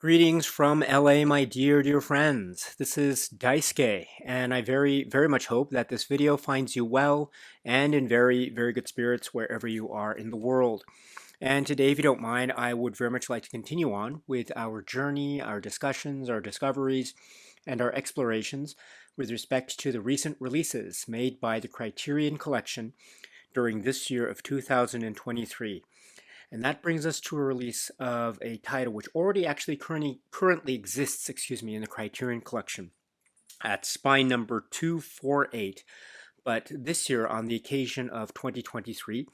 Greetings from LA, my dear friends. This is Daisuke, and I very much hope that this video finds you well and in very good spirits wherever you are in the world. And today, if you don't mind, I would very much like to continue on with our journey, our discussions, our discoveries, and our explorations with respect to the recent releases made by the Criterion Collection during this year of 2023. And that brings us to a release of a title which already actually currently exists, in the Criterion Collection at spine number 248. But this year, on the occasion of 2023,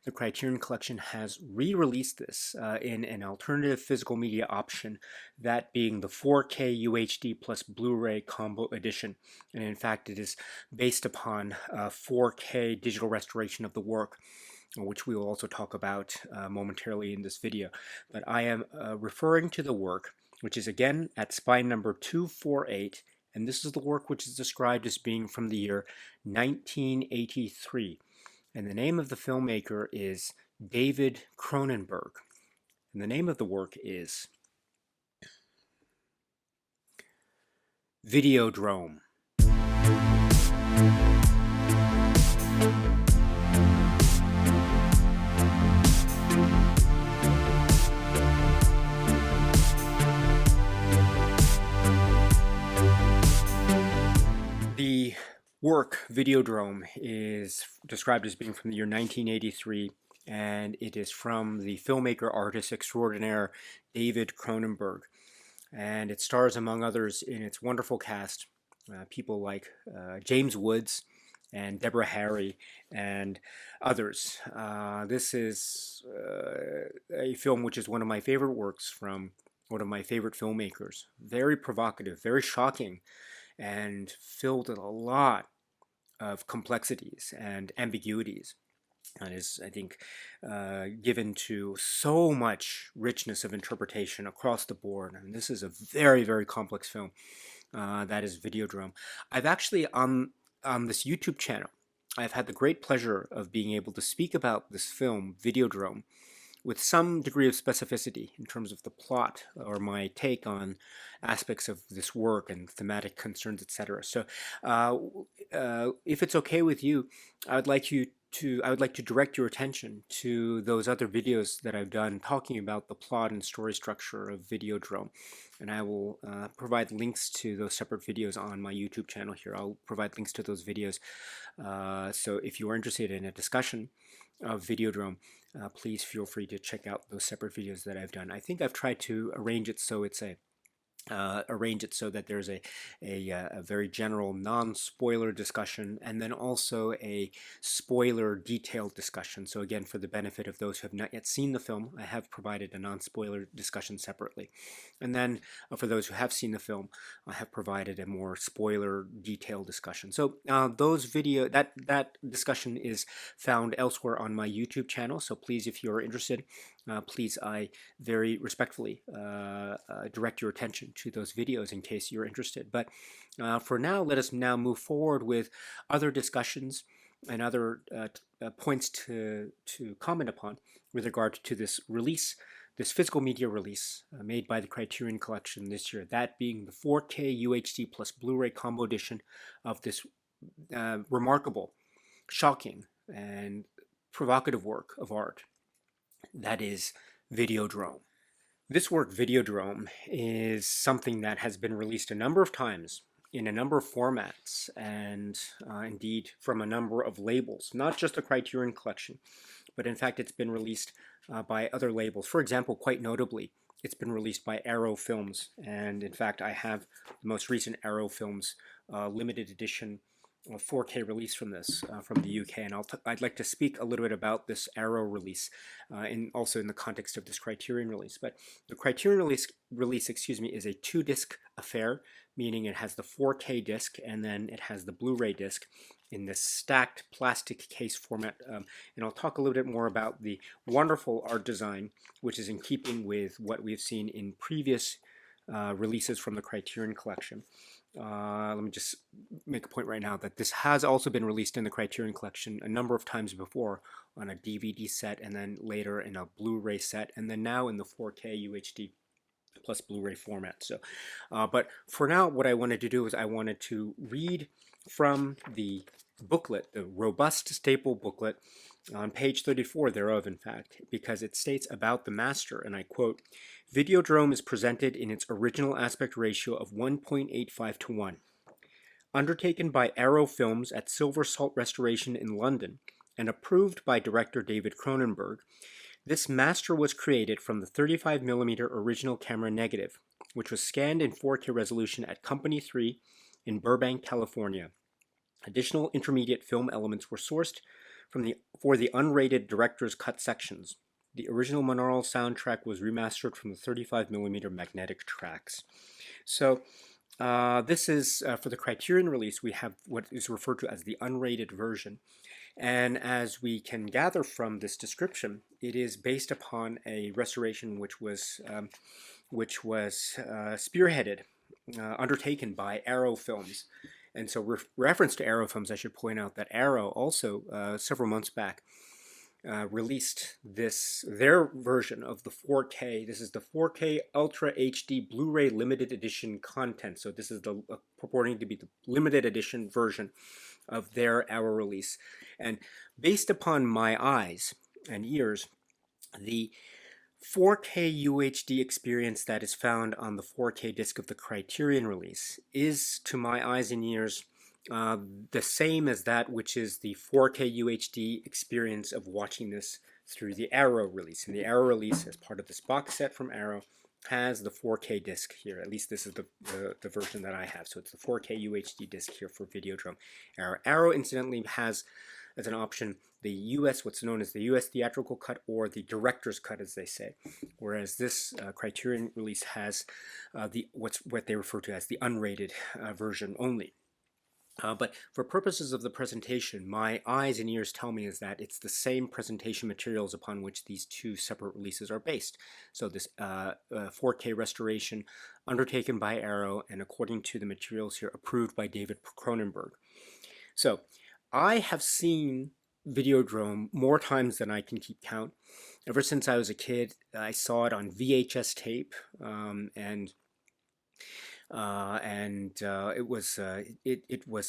the Criterion Collection has re-released this in an alternative physical media option, that being the 4K UHD plus Blu-ray combo edition. And in fact, it is based upon a 4K digital restoration of the work, which we will also talk about momentarily in this video. But I am referring to the work, which is again at spine number 248, and this is the work which is described as being from the year 1983. And the name of the filmmaker is David Cronenberg. And the name of the work is Videodrome. The work, Videodrome, is described as being from the year 1983, and it is from the filmmaker artist extraordinaire David Cronenberg. And it stars, among others, in its wonderful cast, people like James Woods and Deborah Harry and others. This is a film which is one of my favorite works from one of my favorite filmmakers. Very provocative, very shocking, and filled with a lot of complexities and ambiguities, and is, I think, given to so much richness of interpretation across the board. And this is a very complex film. That is Videodrome. I've actually, on this YouTube channel, I've had the great pleasure of being able to speak about this film, Videodrome, with some degree of specificity in terms of the plot or my take on aspects of this work and thematic concerns, etc. So if it's okay with you, I would like to direct your attention to those other videos that I've done talking about the plot and story structure of Videodrome. And I will provide links to those separate videos on my YouTube channel here. I'll provide links to those videos. So if you are interested in a discussion of Videodrome, please feel free to check out those separate videos that I've done. I think I've tried to arrange it so that there's a very general non-spoiler discussion, and then also a spoiler detailed discussion. So again, for the benefit of those who have not yet seen the film, I have provided a non-spoiler discussion separately. And then for those who have seen the film, I have provided a more spoiler detailed discussion. So that discussion is found elsewhere on my YouTube channel. So please, if you're interested, please, I very respectfully direct your attention to those videos in case you're interested. But for now, let us now move forward with other discussions and other points to comment upon with regard to this release, this physical media release made by the Criterion Collection this year, that being the 4K UHD plus Blu-ray combo edition of this remarkable, shocking, and provocative work of art. That is Videodrome. This work, Videodrome, is something that has been released a number of times in a number of formats, and indeed from a number of labels, not just the Criterion Collection, but in fact it's been released by other labels. For example, quite notably, it's been released by Arrow Films, and in fact I have the most recent Arrow Films limited edition 4K release from this from the UK, and I'd like to speak a little bit about this Arrow release, also in the context of this Criterion release. But the Criterion release, is a 2-disc affair, meaning it has the 4K disc and then it has the Blu-ray disc in this stacked plastic case format. And I'll talk a little bit more about the wonderful art design, which is in keeping with what we've seen in previous releases from the Criterion Collection. Let me just make a point right now that this has also been released in the Criterion Collection a number of times before on a DVD set, and then later in a Blu-ray set, and then now in the 4K UHD plus Blu-ray format. So, but for now, what I wanted to do is I wanted to read from the booklet, the robust staple booklet, on page 34 thereof, in fact, because it states about the master, and I quote, "Videodrome is presented in its original aspect ratio of 1.85 to 1. Undertaken by Arrow Films at Silver Salt Restoration in London, and approved by director David Cronenberg, this master was created from the 35mm original camera negative, which was scanned in 4K resolution at Company 3 in Burbank, California. Additional intermediate film elements were sourced for the unrated director's cut sections. The original monaural soundtrack was remastered from the 35mm magnetic tracks." So this is for the Criterion release. We have what is referred to as the unrated version. And as we can gather from this description, it is based upon a restoration which was spearheaded, undertaken by Arrow Films. And so, reference to Arrow Films, I should point out that Arrow also, several months back, released their version of the 4K. This is the 4K Ultra HD Blu-ray limited edition content. So this is the purporting to be the limited edition version of their Arrow release. And based upon my eyes and ears, the 4K UHD experience that is found on the 4K disc of the Criterion release is, to my eyes and ears, the same as that which is the 4K UHD experience of watching this through the Arrow release. And the Arrow release, as part of this box set from Arrow, has the 4K disc here. At least this is the version that I have. So it's the 4K UHD disc here for Videodrome. Arrow incidentally has as an option the US, what's known as the US theatrical cut, or the director's cut, as they say, whereas this Criterion release has what they refer to as the unrated version only. But for purposes of the presentation, my eyes and ears tell me is that it's the same presentation materials upon which these two separate releases are based. So this 4K restoration undertaken by Arrow, and according to the materials here, approved by David Cronenberg. So I have seen Videodrome more times than I can keep count. Ever since I was a kid, I saw it on VHS tape, and it was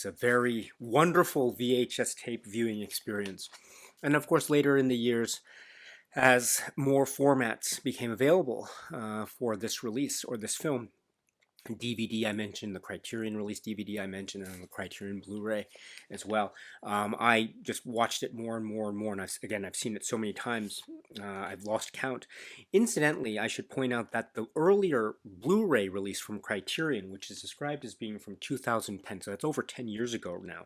a very wonderful VHS tape viewing experience. And of course, later in the years, as more formats became available for this release or this film, DVD I mentioned, the Criterion release DVD I mentioned, and the Criterion Blu-ray as well. I just watched it more and more and more, and I've seen it so many times, I've lost count. Incidentally, I should point out that the earlier Blu-ray release from Criterion, which is described as being from 2010, so that's over 10 years ago now,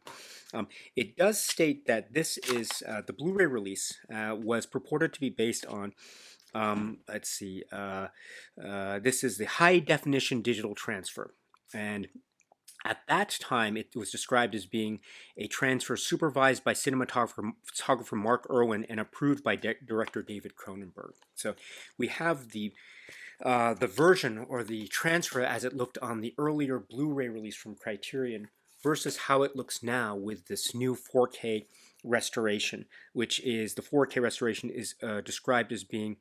it does state that this is, the Blu-ray release was purported to be based on let's see, this is the high definition digital transfer, and at that time it was described as being a transfer supervised by cinematographer Mark Irwin and approved by director David Cronenberg. So we have the version or the transfer as it looked on the earlier Blu-ray release from Criterion versus how it looks now with this new 4K restoration, which is the 4K restoration is described as being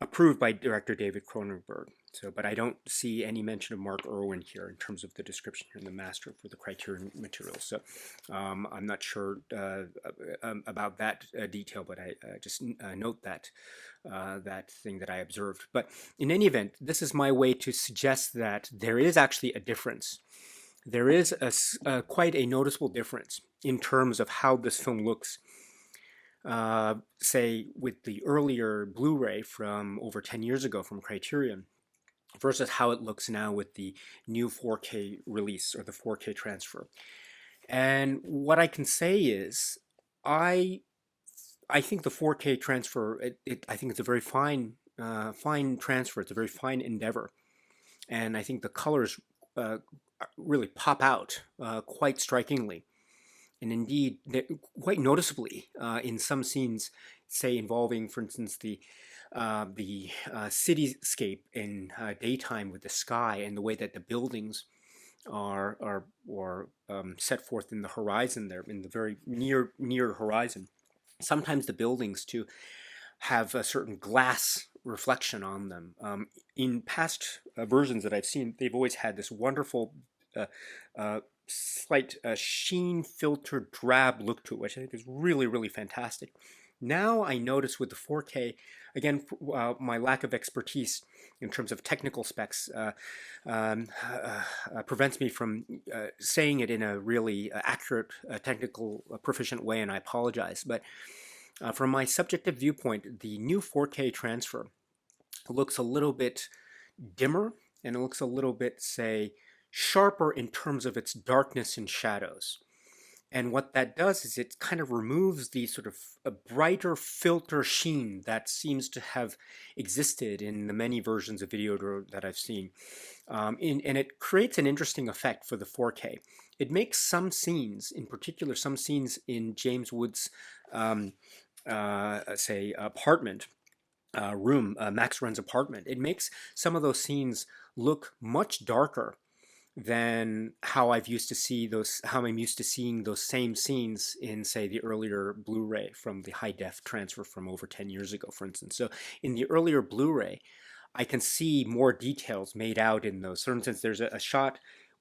approved by director David Cronenberg. So, but I don't see any mention of Mark Irwin here in terms of the description here in the master for the Criterion materials. So I'm not sure about that detail, but I just note that that thing that I observed. But in any event, this is my way to suggest that there is actually a difference. There is quite a noticeable difference in terms of how this film looks, say, with the earlier Blu-ray from over 10 years ago from Criterion versus how it looks now with the new 4K release or the 4K transfer. And what I can say is I think the 4K transfer, I think it's a very fine transfer. It's a very fine endeavor. And I think the colors really pop out quite strikingly. And indeed, quite noticeably, in some scenes, say involving, for instance, the cityscape in daytime with the sky and the way that the buildings are set forth in the horizon there, in the very near horizon. Sometimes the buildings too have a certain glass reflection on them. In past versions that I've seen, they've always had this wonderful uh, slight sheen filtered drab look to it, which I think is really, really fantastic. Now I notice with the 4K, again, my lack of expertise in terms of technical specs prevents me from saying it in a really accurate, technical, proficient way, and I apologize. But from my subjective viewpoint, the new 4K transfer looks a little bit dimmer, and it looks a little bit, say, sharper in terms of its darkness and shadows. And what that does is it kind of removes the sort of a brighter filter sheen that seems to have existed in the many versions of Videodrome that I've seen. And it creates an interesting effect for the 4K. It makes some scenes, in particular some scenes in James Woods' say apartment, Max Wren's apartment, it makes some of those scenes look much darker than how I'm used to seeing those same scenes in, say, the earlier Blu-ray from the high def transfer from over 10 years ago, for instance. So in the earlier Blu-ray, I can see more details made out in those. For instance, there's a shot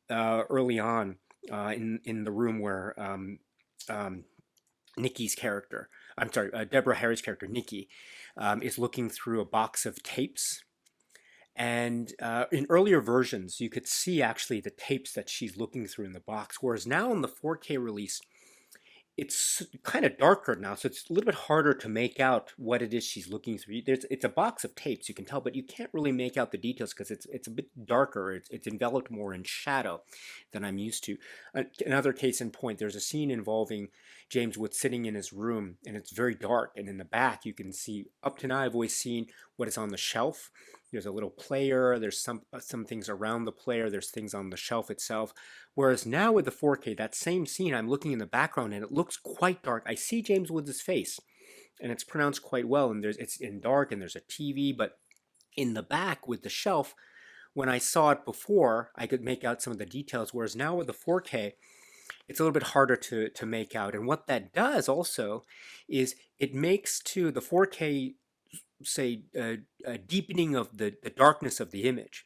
early on in the room where Nikki's character, I'm sorry, Deborah Harry's character, Nikki, is looking through a box of tapes. And in earlier versions, you could see actually the tapes that she's looking through in the box, whereas now in the 4K release, it's kind of darker now, so it's a little bit harder to make out what it is she's looking through. It's a box of tapes, you can tell, but you can't really make out the details because it's a bit darker. It's enveloped more in shadow than I'm used to. Another case in point, there's a scene involving James Woods sitting in his room, and it's very dark, and in the back you can see, up to now I've always seen what is on the shelf. There's a little player, there's some things around the player, there's things on the shelf itself. Whereas now with the 4K, that same scene, I'm looking in the background and it looks quite dark. I see James Woods' face and it's pronounced quite well, and it's in dark and there's a TV, but in the back with the shelf, when I saw it before, I could make out some of the details, whereas now with the 4K, it's a little bit harder to make out. And what that does also is it makes to the 4K, say, a deepening of the darkness of the image.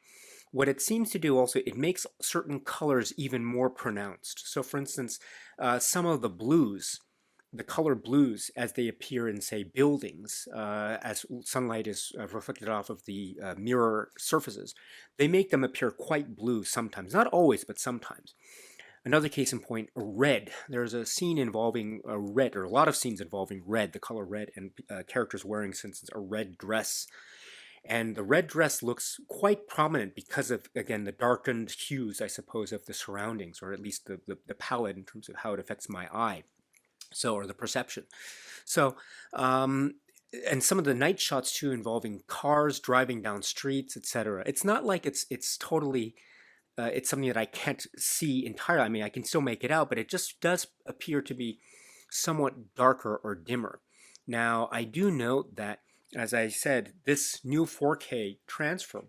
What it seems to do also, it makes certain colors even more pronounced. So for instance, some of the blues, the color blues as they appear in, say, buildings, as sunlight is reflected off of the mirror surfaces, they make them appear quite blue sometimes. Not always, but sometimes. Another case in point, red. There's a scene involving red, or a lot of scenes involving red, the color red, and characters wearing, for instance, a red dress. And the red dress looks quite prominent because of, again, the darkened hues, I suppose, of the surroundings, or at least the palette in terms of how it affects my eye, so, or the perception. So, and some of the night shots too, involving cars driving down streets, etc. It's not like it's totally it's something that I can't see entirely. I mean, I can still make it out, but it just does appear to be somewhat darker or dimmer. Now, I do note that, as I said, this new 4K transfer,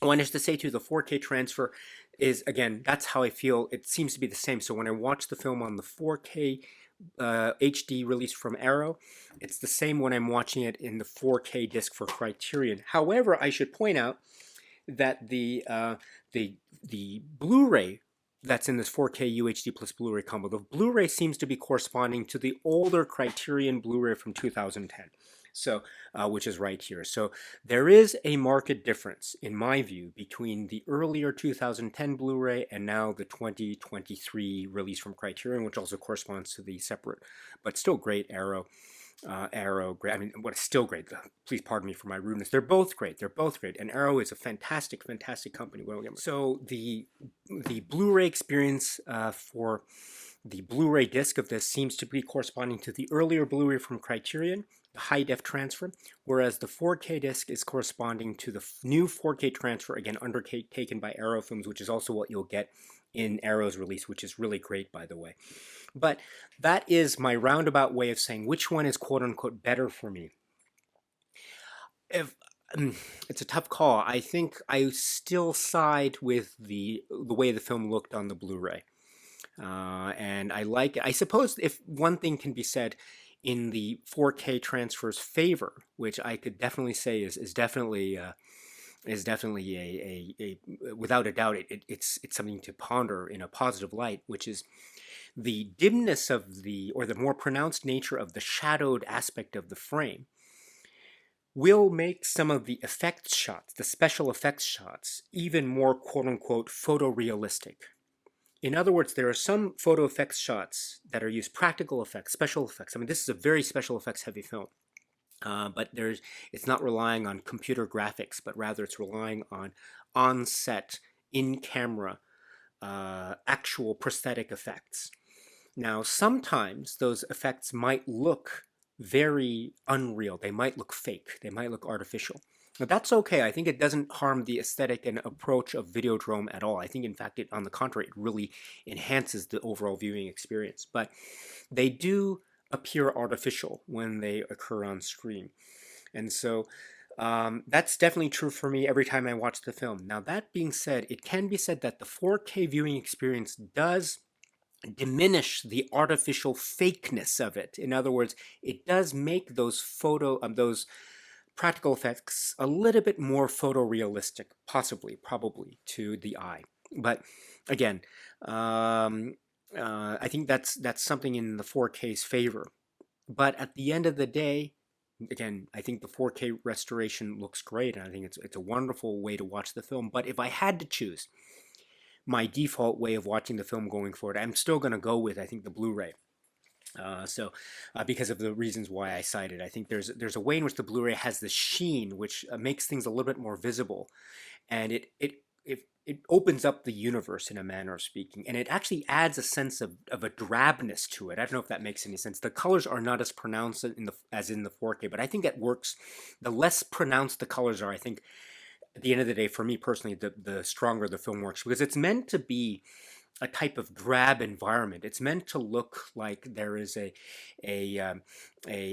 I wanted to say too, the 4K transfer is, again, that's how I feel. It seems to be the same. So when I watch the film on the 4K HD release from Arrow, it's the same when I'm watching it in the 4K disc for Criterion. However, I should point out that the Blu-ray that's in this 4K UHD plus Blu-ray combo, the Blu-ray seems to be corresponding to the older Criterion Blu-ray from 2010, so which is right here. So there is a marked difference, in my view, between the earlier 2010 Blu-ray and now the 2023 release from Criterion, which also corresponds to the separate but still great Arrow. I mean, what is still great, please pardon me for my rudeness, they're both great, and Arrow is a fantastic company. So the Blu-ray experience for the Blu-ray disc of this seems to be corresponding to the earlier Blu-ray from Criterion, the high def transfer, whereas the 4K disc is corresponding to the new 4K transfer, again undertaken by Arrow Films, which is also what you'll get in Arrow's release, which is really great, by the way. But that is my roundabout way of saying which one is quote-unquote better for me. It's a tough call. I think I still side with the way the film looked on the Blu-ray. And I like it. I suppose if one thing can be said, in the 4K transfer's favor, which I could definitely say is definitely without a doubt it's something to ponder in a positive light, which is the dimness of or the more pronounced nature of the shadowed aspect of the frame will make some of the effects shots, the special effects shots, even more quote-unquote photorealistic. In other words, there are some photo effects shots that are used, practical effects, special effects. I mean, this is a very special effects heavy film, but it's not relying on computer graphics, but rather it's relying on set, in-camera, actual prosthetic effects. Now, sometimes those effects might look very unreal. They might look fake. They might look artificial. Now, that's okay. I think it doesn't harm the aesthetic and approach of Videodrome at all. I think, in fact, on the contrary, it really enhances the overall viewing experience. But they do appear artificial when they occur on screen. And so that's definitely true for me every time I watch the film. Now, that being said, it can be said that the 4K viewing experience does diminish the artificial fakeness of it. In other words, it does make those those practical effects a little bit more photorealistic, probably to the eye. But again, I think that's something in the 4K's favor. But at the end of the day, again, I think the 4K restoration looks great, and I think it's a wonderful way to watch the film. But if I had to choose my default way of watching the film going forward, I'm still going to go with, I think, the Blu-ray. Because of the reasons why I cited, I think there's a way in which the Blu-ray has the sheen, which makes things a little bit more visible, and it opens up the universe in a manner of speaking, and it actually adds a sense of a drabness to it. I don't know if that makes any sense. The colors are not as pronounced as in the 4K, but I think it works. The less pronounced the colors are, I think, at the end of the day, for me personally, the stronger the film works, because it's meant to be a type of drab environment. It's meant to look like there is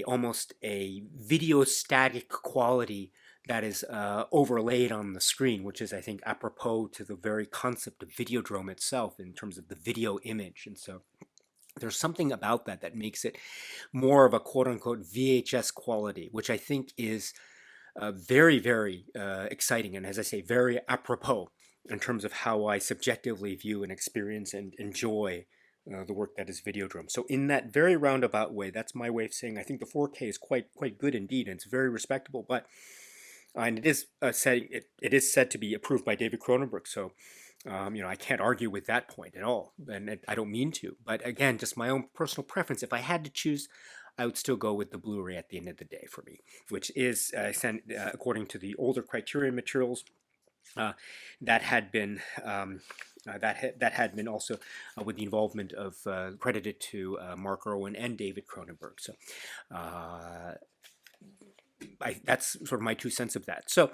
almost a video static quality that is overlaid on the screen, which is, I think, apropos to the very concept of Videodrome itself in terms of the video image. And so there's something about that makes it more of a quote-unquote VHS quality, which I think is very, very exciting, and as I say, very apropos in terms of how I subjectively view and experience and enjoy the work that is Videodrome. So in that very roundabout way, that's my way of saying I think the 4K is quite good indeed, and it's very respectable. But and it is said to be approved by David Cronenberg. So I can't argue with that point at all, and I don't mean to. But again, just my own personal preference. If I had to choose, I would still go with the Blu-ray at the end of the day for me, which is, according to the older Criterion materials, that had been also with the involvement of credited to Mark Irwin and David Cronenberg. So that's sort of my 2 cents of that. So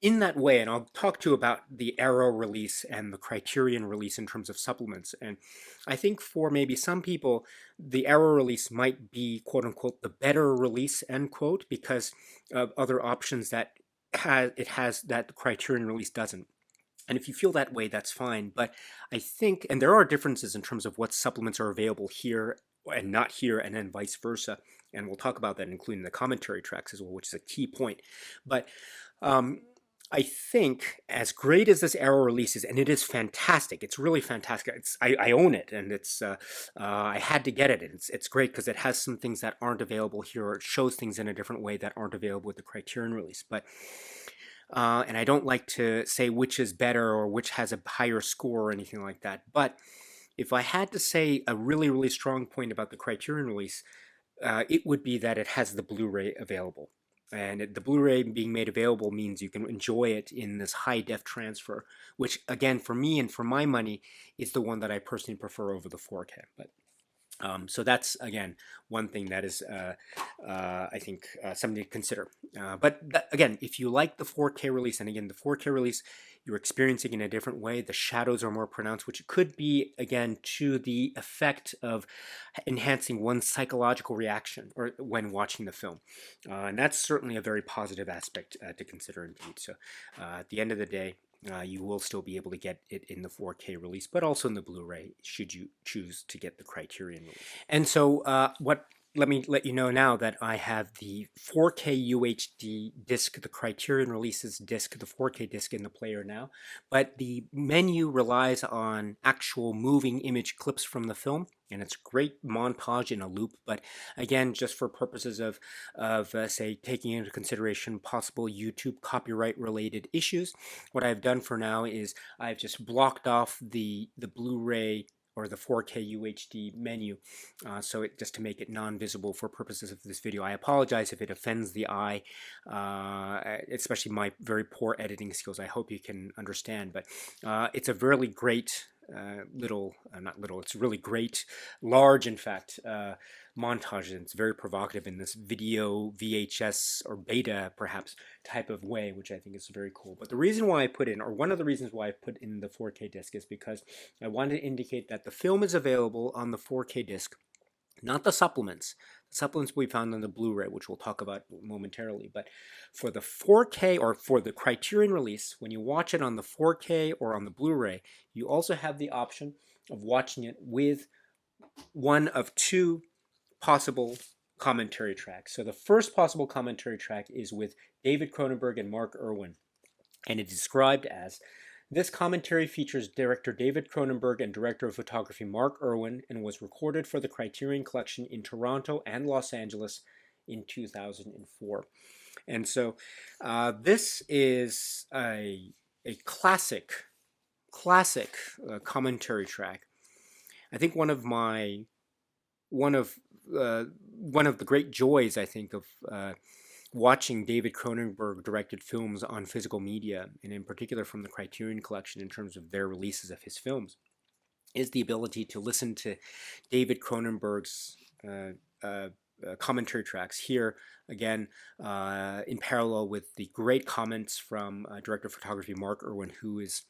in that way, and I'll talk to you about the Arrow release and the Criterion release in terms of supplements. And I think for maybe some people, the Arrow release might be, quote unquote, the better release, end quote, because of other options that it has that the Criterion release doesn't. And if you feel that way, that's fine. But I think, and there are differences in terms of what supplements are available here and not here, and then vice versa. And we'll talk about that, including the commentary tracks as well, which is a key point. But I think, as great as this Arrow release is, and it is fantastic, it's really fantastic. I own it, and I had to get it. And it's great because it has some things that aren't available here, or it shows things in a different way that aren't available with the Criterion release. But and I don't like to say which is better or which has a higher score or anything like that. But if I had to say a really, really strong point about the Criterion release, it would be that it has the Blu-ray available. And the Blu-ray being made available means you can enjoy it in this high-def transfer, which, again, for me and for my money, is the one that I personally prefer over the 4K. But so that's, again, one thing that is, I think, something to consider. But again, if you like the 4K release, and again, the 4K release, you're experiencing in a different way. The shadows are more pronounced, which could be, again, to the effect of enhancing one's psychological reaction or when watching the film. And that's certainly a very positive aspect to consider indeed. So at the end of the day, you will still be able to get it in the 4K release, but also in the Blu-ray, should you choose to get the Criterion release. And so what let me let you know now that I have the 4K UHD disc, the Criterion releases disc, the 4K disc in the player now, but the menu relies on actual moving image clips from the film, and it's a great montage in a loop. But again, just for purposes of say taking into consideration possible YouTube copyright related issues, what I've done for now is I've just blocked off the Blu-ray or the 4K UHD menu, so just to make it non-visible for purposes of this video. I apologize if it offends the eye, especially my very poor editing skills. I hope you can understand, but it's a really great not little, it's really great, large in fact, montage, and it's very provocative in this video VHS or beta perhaps type of way, which I think is very cool. But the reason why I put in, or one of the reasons why I put in the 4K disc, is because I wanted to indicate that the film is available on the 4K disc, not the supplements. The supplements we found on the Blu-ray, which we'll talk about momentarily. But for the 4K, or for the Criterion release, when you watch it on the 4K or on the Blu-ray, you also have the option of watching it with one of two possible commentary tracks. So the first possible commentary track is with David Cronenberg and Mark Irwin, and it's described as: this commentary features director David Cronenberg and director of photography Mark Irwin, and was recorded for the Criterion Collection in Toronto and Los Angeles in 2004. And so this is a classic commentary track. I think one of the great joys, I think, of watching David Cronenberg directed films on physical media, and in particular from the Criterion Collection in terms of their releases of his films, is the ability to listen to David Cronenberg's commentary tracks here, again, in parallel with the great comments from director of photography Mark Irwin, who is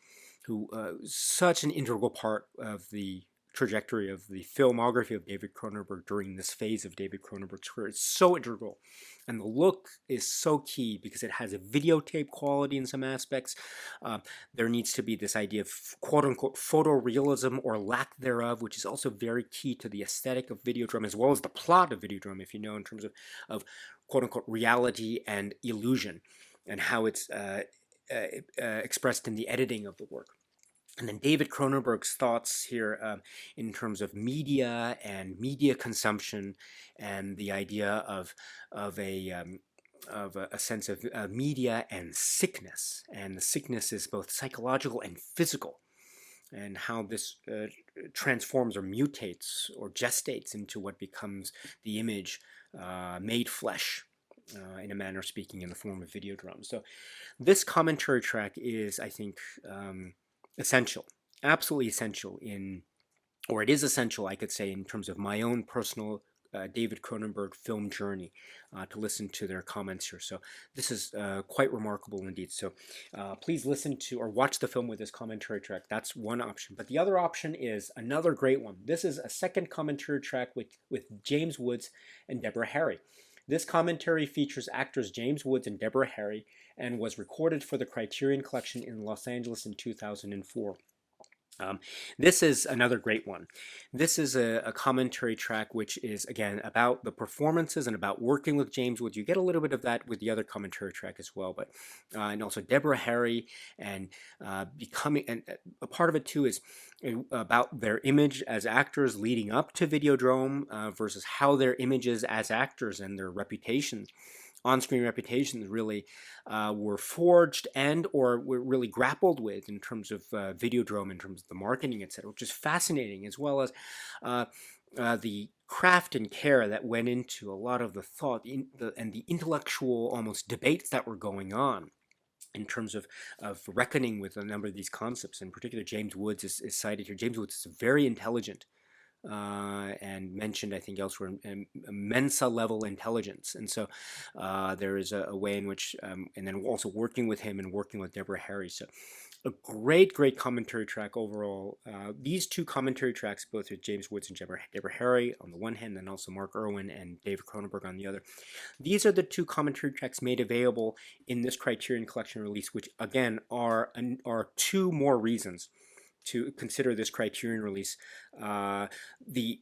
such an integral part of the trajectory of the filmography of David Cronenberg during this phase of David Cronenberg's career. It's so integral, and the look is so key because it has a videotape quality in some aspects. There needs to be this idea of quote-unquote photorealism or lack thereof, which is also very key to the aesthetic of Videodrome, as well as the plot of Videodrome, if you know, in terms of quote-unquote reality and illusion, and how it's expressed in the editing of the work. And then David Cronenberg's thoughts here in terms of media and media consumption, and the idea of a sense of media and sickness, and the sickness is both psychological and physical, and how this transforms or mutates or gestates into what becomes the image made flesh, in a manner of speaking, in the form of Videodrome. So this commentary track is, I think, essential, absolutely essential or it is essential, I could say, in terms of my own personal David Cronenberg film journey, to listen to their comments here. So this is quite remarkable indeed. So please listen to or watch the film with this commentary track. That's one option. But the other option is another great one. This is a second commentary track with James Woods and Deborah Harry. This commentary features actors James Woods and Deborah Harry, and was recorded for the Criterion Collection in Los Angeles in 2004. This is another great one. This is a commentary track which is, again, about the performances and about working with James Woods. You get a little bit of that with the other commentary track as well, but and also Deborah Harry, and becoming, and a part of it too is about their image as actors leading up to Videodrome, versus how their images as actors and their reputations, on-screen reputations, really were forged and or were really grappled with in terms of Videodrome, in terms of the marketing, etc., which is fascinating, as well as the craft and care that went into a lot of the thought and the intellectual almost debates that were going on in terms of reckoning with a number of these concepts. In particular, James Woods is cited here. James Woods is very intelligent, and mentioned, I think, elsewhere, Mensa level intelligence. And so there is a way in which, and then also working with him and working with Deborah Harry. So a great commentary track overall. These two commentary tracks, both with James Woods and Deborah Harry on the one hand, and also Mark Irwin and David Cronenberg on the other. These are the two commentary tracks made available in this Criterion Collection release, which again are two more reasons to consider this Criterion release. The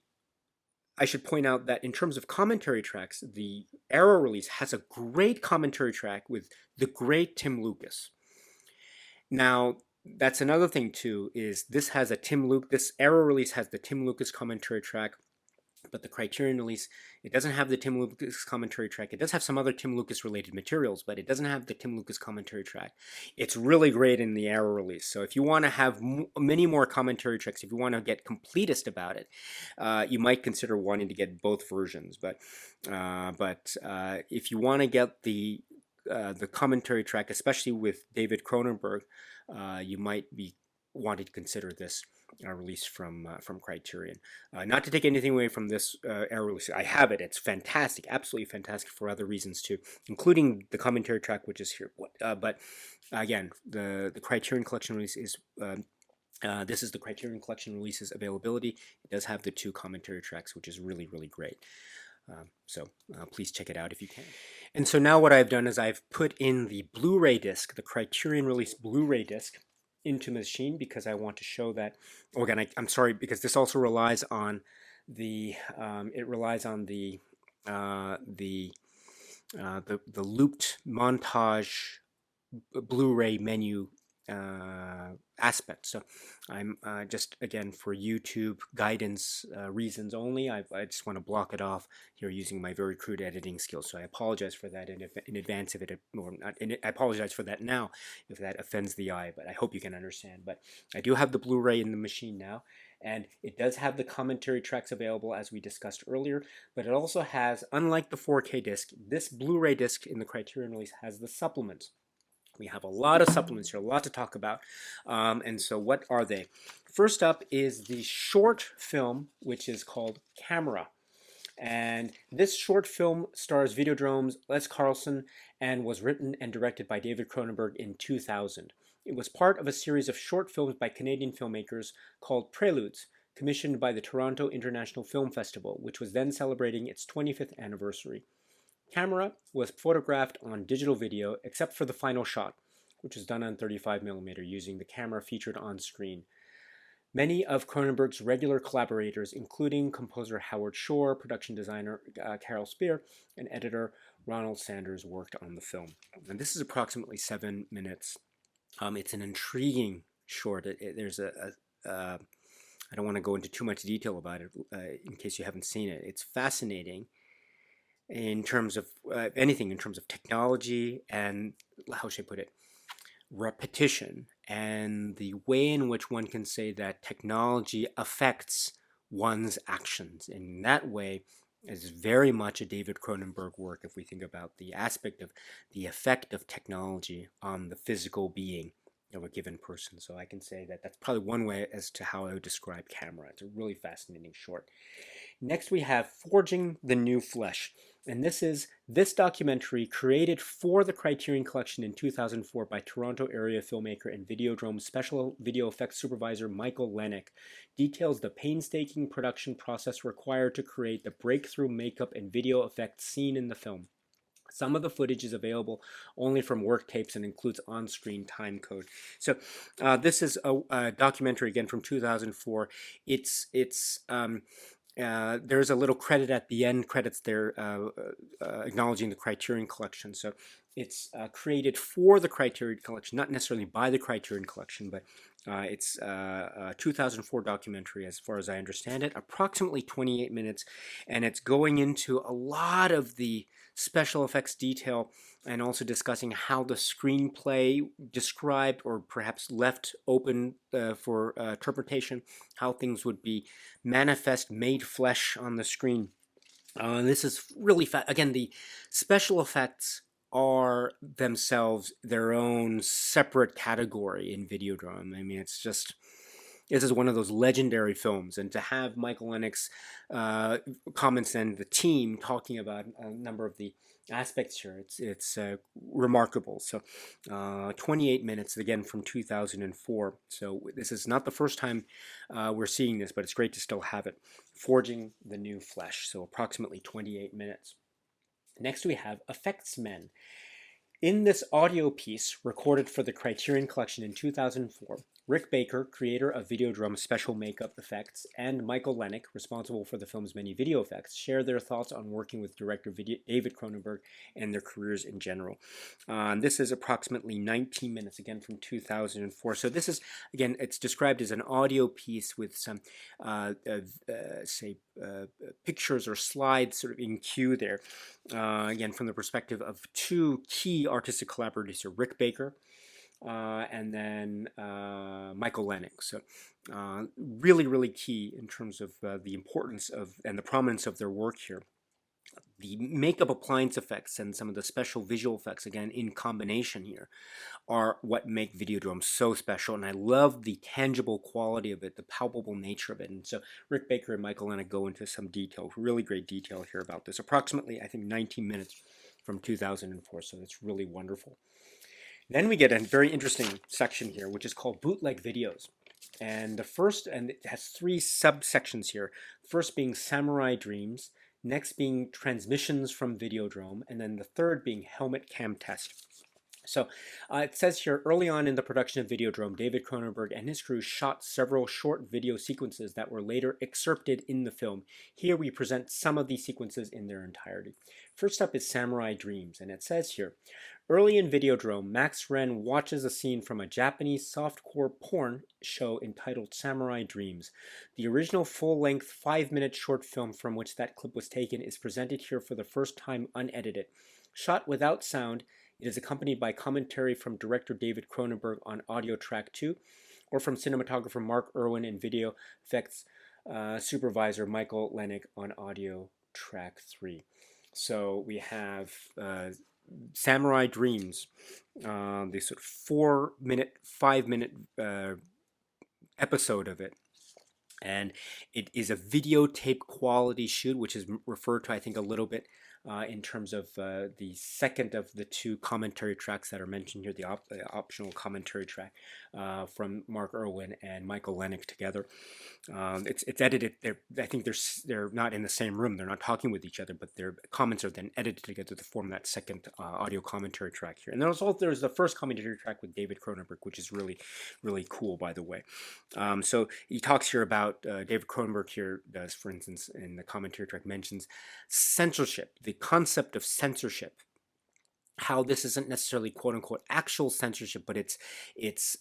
I should point out that in terms of commentary tracks, the Arrow release has a great commentary track with the great Tim Lucas. Now, that's another thing too, is this Arrow release has the Tim Lucas commentary track, but the Criterion release, it doesn't have the Tim Lucas commentary track. It does have some other Tim Lucas related materials, but it doesn't have the Tim Lucas commentary track. It's really great in the Arrow release. So if you want to have many more commentary tracks, if you want to get completist about it, you might consider wanting to get both versions. But if you want to get the commentary track, especially with David Cronenberg, you might be wanting to consider this release from Criterion. Not to take anything away from this Arrow release. I have it. It's fantastic, absolutely fantastic for other reasons too, including the commentary track, which is here. But again, the Criterion Collection release is. This is the Criterion Collection release's availability. It does have the 2 commentary tracks, which is really, really great. So please check it out if you can. And so now what I've done is I've put in the Blu-ray disc, the Criterion release Blu-ray disc, into the machine because I want to show that. Oh, again, I'm sorry, because this also relies on the the looped montage Blu-ray menu aspect. So I'm just, again, for YouTube guidance reasons only, I just want to block it off here using my very crude editing skills. So I apologize for that in advance if it, or not, I apologize for that now if that offends the eye, but I hope you can understand. But I do have the Blu-ray in the machine now, and it does have the commentary tracks available as we discussed earlier, but it also has, unlike the 4K disc, this Blu-ray disc in the Criterion release has the supplements. We have a lot of supplements here, a lot to talk about. And so what are they? First up is the short film, which is called Camera. And this short film stars Videodrome's Les Carlson and was written and directed by David Cronenberg in 2000. It was part of a series of short films by Canadian filmmakers called Preludes, commissioned by the Toronto International Film Festival, which was then celebrating its 25th anniversary. Camera was photographed on digital video except for the final shot, which was done on 35mm using the camera featured on screen. Many of Cronenberg's regular collaborators, including composer Howard Shore, production designer Carol Spear, and editor Ronald Sanders, worked on the film. And this is approximately 7 minutes. It's an intriguing short. There's I don't want to go into too much detail about it in case you haven't seen it. It's fascinating in terms of anything, in terms of technology and, how should I put it, repetition, and the way in which one can say that technology affects one's actions. In that way, is very much a David Cronenberg work if we think about the aspect of the effect of technology on the physical being of a given person. So I can say that that's probably one way as to how I would describe Camera. It's a really fascinating short. Next we have Forging the New Flesh. And this documentary, created for the Criterion Collection in 2004 by Toronto area filmmaker and Videodrome special video effects supervisor Michael Lennick, details the painstaking production process required to create the breakthrough makeup and video effects seen in the film. Some of the footage is available only from work tapes and includes on-screen time code. So this is a documentary, again, from 2004. There's a little credit at the end, credits there acknowledging the Criterion Collection. So it's created for the Criterion Collection, not necessarily by the Criterion Collection, but it's a 2004 documentary as far as I understand it, approximately 28 minutes, and it's going into a lot of the special effects detail and also discussing how the screenplay described or perhaps left open for interpretation, how things would be manifest, made flesh on the screen. This is really again, the special effects are themselves their own separate category in Videodrome. I mean, it's just, this is one of those legendary films, and to have Michael Lennick's comments and the team talking about a number of the aspects here, it's remarkable. So 28 minutes, again, from 2004. So this is not the first time we're seeing this, but it's great to still have it. Forging the New Flesh, so approximately 28 minutes. Next we have Effects Men. In this audio piece recorded for the Criterion Collection in 2004, Rick Baker, creator of Videodrome special makeup effects, and Michael Lennick, responsible for the film's many video effects, share their thoughts on working with director David Cronenberg and their careers in general. This is approximately 19 minutes, again from 2004. So this is, again, it's described as an audio piece with some, pictures or slides sort of in queue there. Again, from the perspective of two key artistic collaborators, so Rick Baker, and then Michael Lennick. So really, really key in terms of the importance of and the prominence of their work here. The makeup appliance effects and some of the special visual effects, again, in combination here, are what make Videodrome so special. And I love the tangible quality of it, the palpable nature of it. And so Rick Baker and Michael Lennick go into some detail, really great detail here about this. Approximately, I think, 19 minutes from 2004. So that's really wonderful. Then we get a very interesting section here, which is called bootleg videos. And the first, and it has three subsections here. First being Samurai Dreams, next being Transmissions from Videodrome, and then the third being Helmet Cam Test. So it says here, early on in the production of Videodrome, David Cronenberg and his crew shot several short video sequences that were later excerpted in the film. Here we present some of these sequences in their entirety. First up is Samurai Dreams, and it says here, early in Videodrome, Max Ren watches a scene from a Japanese softcore porn show entitled Samurai Dreams. The original full-length 5-minute short film from which that clip was taken is presented here for the first time unedited. Shot without sound, it is accompanied by commentary from director David Cronenberg on audio track 2, or from cinematographer Mark Irwin and video effects supervisor Michael Lennick on audio track 3. So we have Samurai Dreams, the sort of 4-minute, 5-minute episode of it. And it is a videotape quality shoot, which is referred to, I think, a little bit in terms of the second of the two commentary tracks that are mentioned here, the optional commentary track from Mark Irwin and Michael Lennick together. It's edited. I think they're not in the same room. They're not talking with each other, but their comments are then edited together to form that second audio commentary track here. And there's the first commentary track with David Cronenberg, which is really, really cool, by the way. So he talks here about David Cronenberg here does, for instance, in the commentary track mentions censorship, the concept of censorship, how this isn't necessarily quote unquote actual censorship, but it is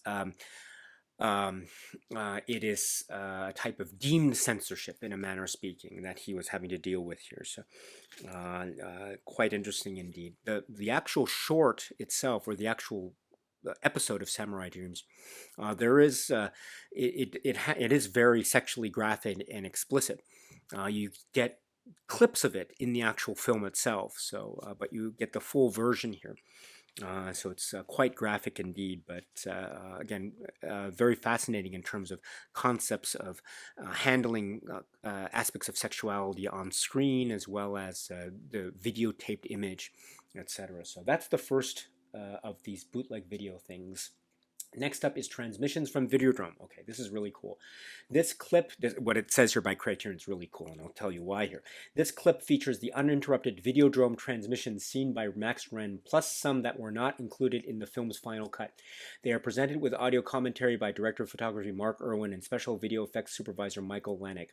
a type of deemed censorship, in a manner of speaking, that he was having to deal with here. So quite interesting indeed. The actual short itself, or the actual episode of Samurai Dreams, there is it is very sexually graphic and explicit. You get clips of it in the actual film itself, so but you get the full version here. So it's quite graphic indeed, but again, very fascinating in terms of concepts of handling aspects of sexuality on screen, as well as the videotaped image, etc. So that's the first of these bootleg video things. Next up is Transmissions from Videodrome. Okay, this is really cool. This clip, what it says here by Criterion is really cool, and I'll tell you why here. This clip features the uninterrupted Videodrome transmissions seen by Max Ren, plus some that were not included in the film's final cut. They are presented with audio commentary by director of photography Mark Irwin and special video effects supervisor Michael Lennick.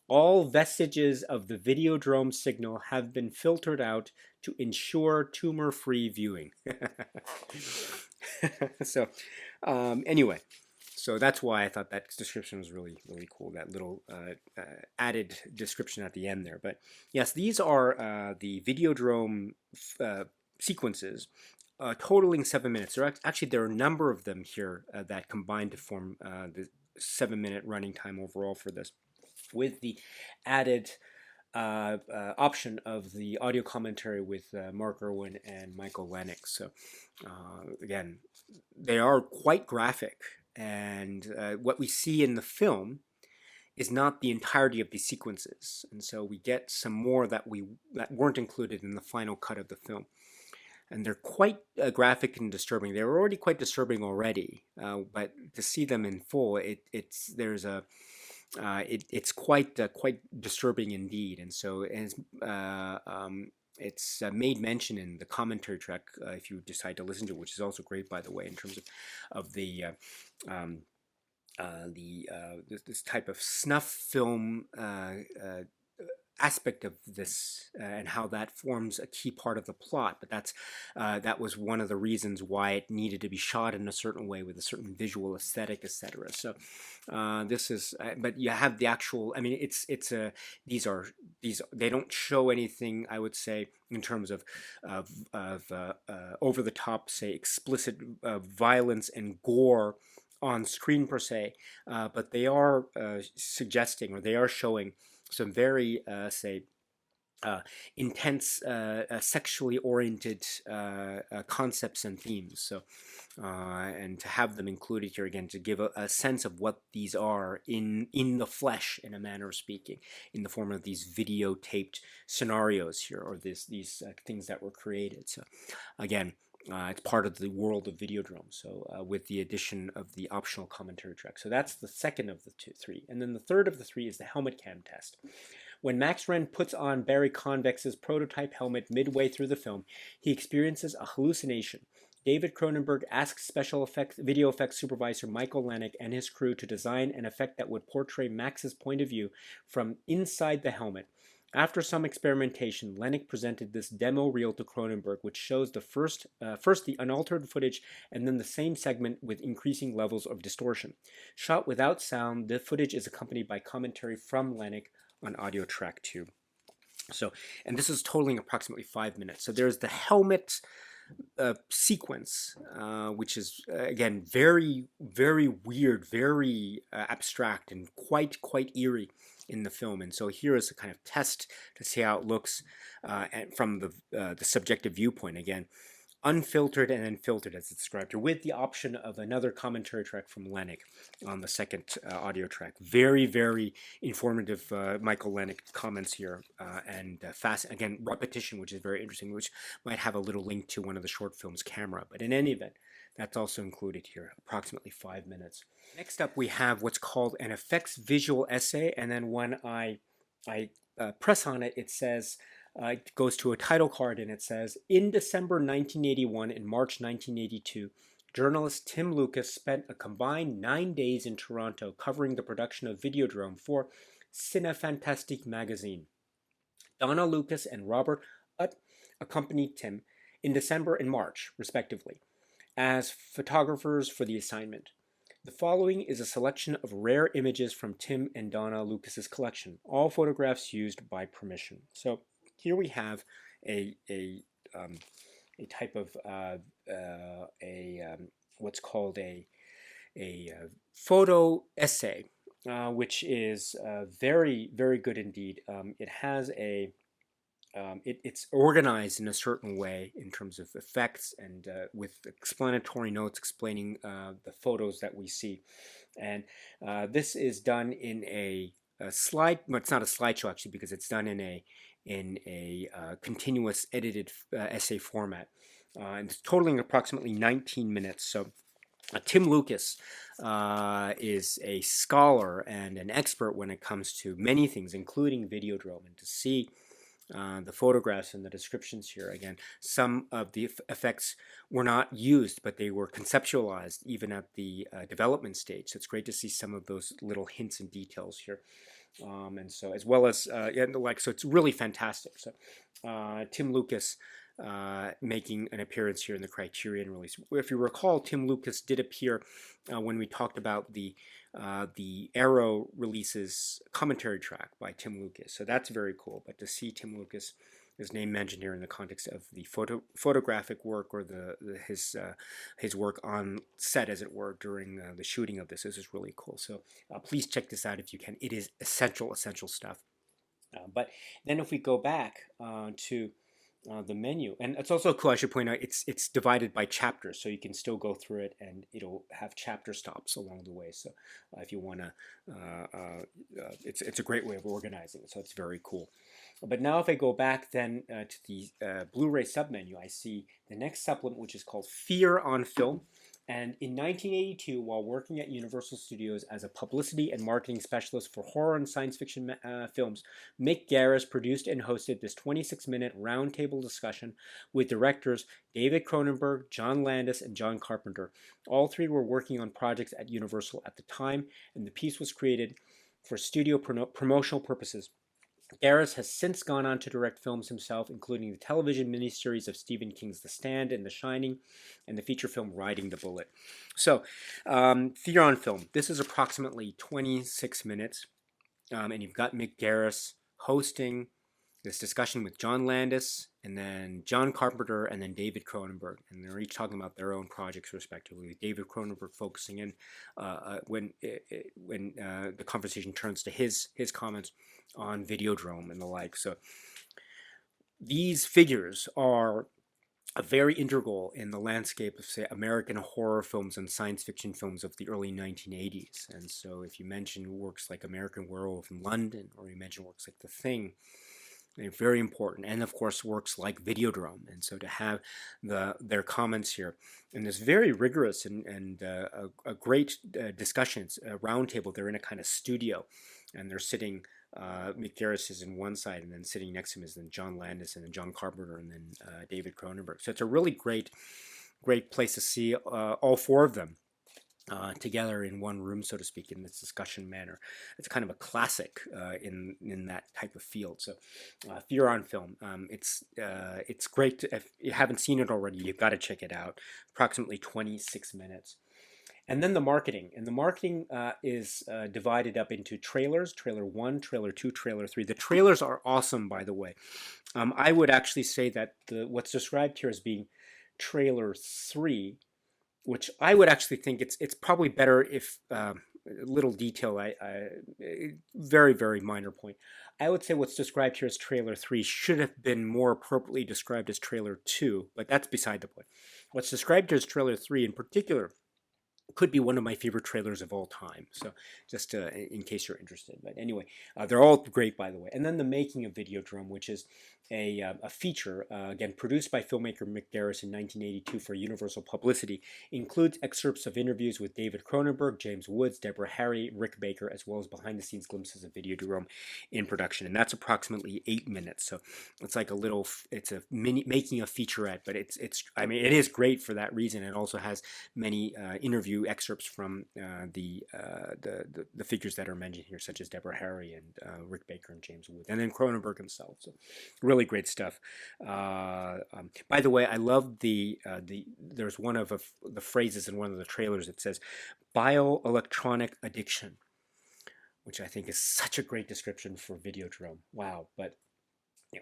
All vestiges of the Videodrome signal have been filtered out to ensure tumor-free viewing. So anyway, so that's why I thought that description was really, really cool, that little added description at the end there. But yes, these are the Videodrome sequences, totaling 7 minutes. There are a number of them here that combine to form the 7-minute running time overall for this, with the added option of the audio commentary with Mark Irwin and Michael Lennick. So again, they are quite graphic, and what we see in the film is not the entirety of these sequences, and so we get some more that weren't included in the final cut of the film. And they're quite graphic and disturbing. They were already quite disturbing already, but to see them in full, it's quite disturbing indeed. And so it's made mention in the commentary track, if you decide to listen to it, which is also great, by the way, in terms of the this type of snuff film aspect of this and how that forms a key part of the plot. But that was one of the reasons why it needed to be shot in a certain way with a certain visual aesthetic, etc. So this is, but you have the actual. I mean, it's a these they don't show anything, I would say, in terms of over the top, say, explicit violence and gore on screen per se, but they are suggesting, or they are showing some very, say, intense, sexually oriented concepts and themes. So, and to have them included here again to give a sense of what these are in the flesh, in a manner of speaking, in the form of these videotaped scenarios here, or these things that were created. So, again. It's part of the world of Videodrome, so with the addition of the optional commentary track. So that's the second of the three. And then the third of the three is the helmet cam test. When Max Wren puts on Barry Convex's prototype helmet midway through the film, he experiences a hallucination. David Cronenberg asks video effects supervisor Michael Lennick and his crew to design an effect that would portray Max's point of view from inside the helmet. After some experimentation, Lennick presented this demo reel to Cronenberg, which shows the first the unaltered footage and then the same segment with increasing levels of distortion. Shot without sound, the footage is accompanied by commentary from Lennick on audio track 2. So, and this is totaling approximately 5 minutes. So there's the helmet sequence, which is again very, very weird, very abstract, and quite eerie in the film. And so here is a kind of test to see how it looks and from the subjective viewpoint, again, unfiltered and then filtered as it's described here, with the option of another commentary track from Lennick on the second audio track. Very, very informative Michael Lennick comments here, and fast, again, repetition, which is very interesting, which might have a little link to one of the short film's camera. But in any event, that's also included here, approximately 5 minutes. Next up, we have what's called an effects visual essay, and then when I press on it, it says, it goes to a title card, and it says, in December 1981 and March 1982, journalist Tim Lucas spent a combined 9 days in Toronto covering the production of Videodrome for Cinefantastique magazine. Donna Lucas and Robert Utt accompanied Tim in December and March, respectively, as photographers for the assignment. The following is a selection of rare images from Tim and Donna Lucas's collection, all photographs used by permission. So here we have a type of what's called a photo essay, which is very, very good indeed. It has it's organized in a certain way in terms of effects and with explanatory notes explaining the photos that we see. And this is done in a slide. Well, it's not a slideshow actually, because it's done in a continuous edited essay format. And it's totaling approximately 19 minutes. So Tim Lucas is a scholar and an expert when it comes to many things, including Videodrome. And to see the photographs and the descriptions here, again, some of the effects were not used, but they were conceptualized even at the development stage. So it's great to see some of those little hints and details here. And so, as well as, so it's really fantastic. So Tim Lucas making an appearance here in the Criterion release. If you recall, Tim Lucas did appear when we talked about the Arrow releases commentary track by Tim Lucas. So that's very cool. But to see Tim Lucas, his name mentioned here in the context of the photographic work, or his work on set, as it were, during the shooting of this is really cool. So please check this out if you can. It is essential stuff. But then if we go back to the menu, and it's also cool, I should point out, it's divided by chapters, so you can still go through it and it'll have chapter stops along the way. So if you want to, it's a great way of organizing it, so it's very cool. But now if I go back then to the Blu-ray submenu, I see the next supplement, which is called Fear on Film. And in 1982, while working at Universal Studios as a publicity and marketing specialist for horror and science fiction films, Mick Garris produced and hosted this 26-minute roundtable discussion with directors David Cronenberg, John Landis, and John Carpenter. All three were working on projects at Universal at the time, and the piece was created for studio promotional purposes. Garris has since gone on to direct films himself, including the television miniseries of Stephen King's The Stand and The Shining, and the feature film Riding the Bullet. So, theater on film. This is approximately 26 minutes, and you've got Mick Garris hosting this discussion with John Landis, and then John Carpenter, and then David Cronenberg, and they're each talking about their own projects respectively. David Cronenberg focusing in when the conversation turns to his comments on Videodrome and the like. So these figures are very integral in the landscape of, say, American horror films and science fiction films of the early 1980s. And so if you mention works like American Werewolf in London, or you mention works like The Thing, they're very important. And of course works like Videodrome. And so to have their comments here in this very rigorous and a great discussion, it's a roundtable. They're in a kind of studio, and they're sitting, Mick Garris is in one side, and then sitting next to him is then John Landis, and then John Carpenter, and then David Cronenberg. So it's a really great place to see all four of them together in one room, so to speak, in this discussion manner. It's kind of a classic in that type of field. So theater on film, it's great. If you haven't seen it already, you've got to check it out. Approximately 26 minutes. And then the marketing. And the marketing is divided up into trailers, trailer 1, trailer 2, trailer 3. The trailers are awesome, by the way. I would actually say that what's described here as being trailer 3, which I would actually think it's probably better if, little detail, very, very minor point. I would say what's described here as trailer 3 should have been more appropriately described as trailer 2, but that's beside the point. What's described here as trailer 3 in particular could be one of my favorite trailers of all time. So just in case you're interested. But anyway, they're all great, by the way. And then the making of Videodrome, which is a feature, again, produced by filmmaker Mick Garris in 1982 for Universal Publicity, includes excerpts of interviews with David Cronenberg, James Woods, Deborah Harry, Rick Baker, as well as behind-the-scenes glimpses of Videodrome in production. And that's approximately 8 minutes. So it's like it's a mini making a featurette, but I mean, it is great for that reason. It also has many interview excerpts from the figures that are mentioned here, such as Deborah Harry and Rick Baker and James Woods, and then Cronenberg himself. So really great stuff. By the way, I love there's one of the phrases in one of the trailers that says bioelectronic addiction, which I think is such a great description for Videodrome. Wow.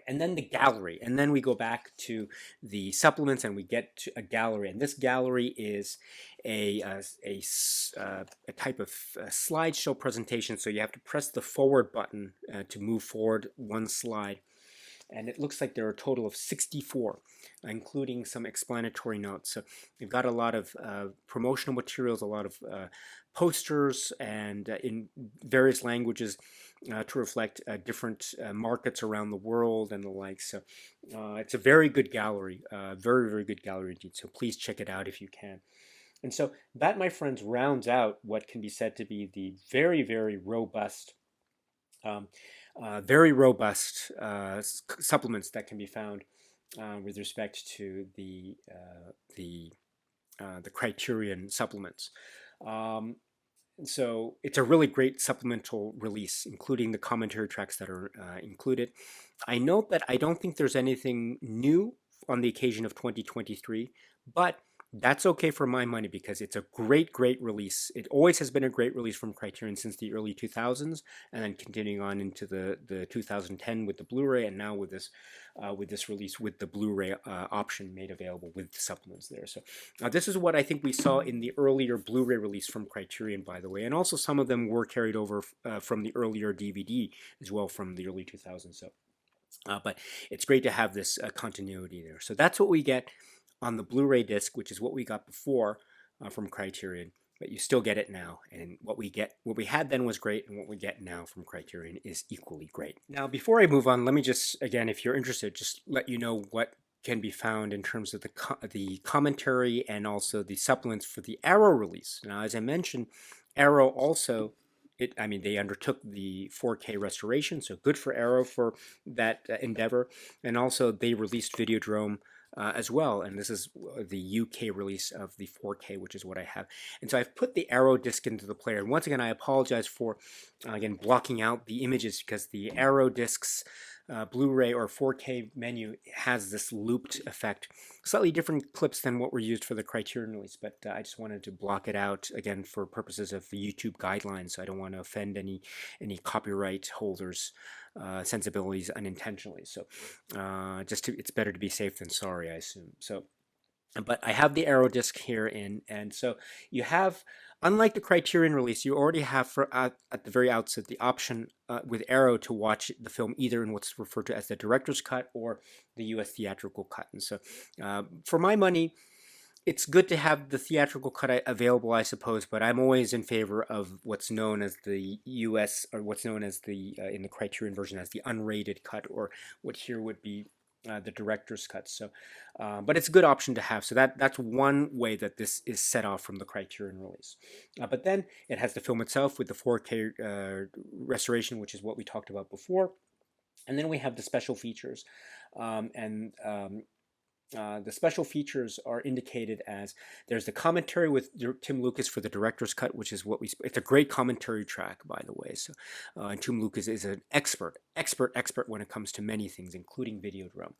And then the gallery, and then we go back to the supplements, and we get to a gallery, and this gallery is a type of slideshow presentation. So you have to press the forward button to move forward one slide, and it looks like there are a total of 64, including some explanatory notes. So you've got a lot of promotional materials, a lot of posters, and in various languages to reflect different markets around the world and the like. So it's a very good gallery, very, very good gallery indeed. So please check it out if you can. And so that, my friends, rounds out what can be said to be the very, very robust supplements that can be found with respect to the Criterion supplements. So it's a really great supplemental release, including the commentary tracks that are included. I note that I don't think there's anything new on the occasion of 2023, but that's okay for my money because it's a great, great release. It always has been a great release from Criterion since the early 2000s, and then continuing on into the 2010 with the Blu-ray, and now with this release with the Blu-ray option made available with the supplements there. So this is what I think we saw in the earlier Blu-ray release from Criterion, by the way, and also some of them were carried over from the earlier DVD as well from the early 2000s. So, but it's great to have this continuity there. So that's what we get on the Blu-ray disc, which is what we got before from Criterion, but you still get it now. And what we had then was great, and what we get now from Criterion is equally great. Now, before I move on, let me just, again, if you're interested, just let you know what can be found in terms of the commentary and also the supplements for the Arrow release. Now, as I mentioned, Arrow also, I mean, they undertook the 4K restoration, so good for Arrow for that endeavor. And also, they released Videodrome as well, and this is the UK release of the 4K, which is what I have. And so I've put the Arrow disc into the player. And once again, I apologize for, again, blocking out the images because the Arrow discs Blu-ray or 4K menu has this looped effect. Slightly different clips than what were used for the Criterion release, but I just wanted to block it out, again, for purposes of the YouTube guidelines, so I don't want to offend any copyright holders' sensibilities unintentionally. So it's better to be safe than sorry, I assume. So, but I have the Arrow disc here and so you have, unlike the Criterion release, you already have at the very outset the option with Arrow to watch the film either in what's referred to as the director's cut or the US theatrical cut. And so for my money, it's good to have the theatrical cut available, I suppose, but I'm always in favor of what's known as the US, or what's known as the, in the Criterion version, as the unrated cut, or what here would be the director's cut. So, but it's a good option to have. So that's one way that this is set off from the Criterion release. But then it has the film itself with the 4K restoration, which is what we talked about before. And then we have the special features. The special features are indicated as there's the commentary with Tim Lucas for the director's cut, which is what it's a great commentary track, by the way. So, and Tim Lucas is an expert when it comes to many things, including Videodrome.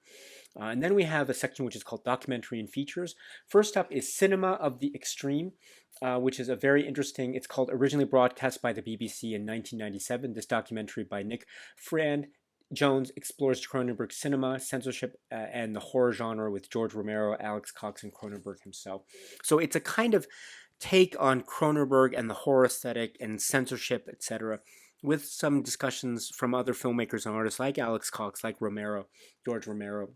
And then we have a section which is called documentary and features. First up is Cinema of the Extreme, which is a very interesting, it's called Originally Broadcast by the BBC in 1997. This documentary by Nick Frand Jones explores Cronenberg's cinema, censorship, and the horror genre with George Romero, Alex Cox, and Cronenberg himself. So it's a kind of take on Cronenberg and the horror aesthetic and censorship, etc., with some discussions from other filmmakers and artists like Alex Cox, like George Romero.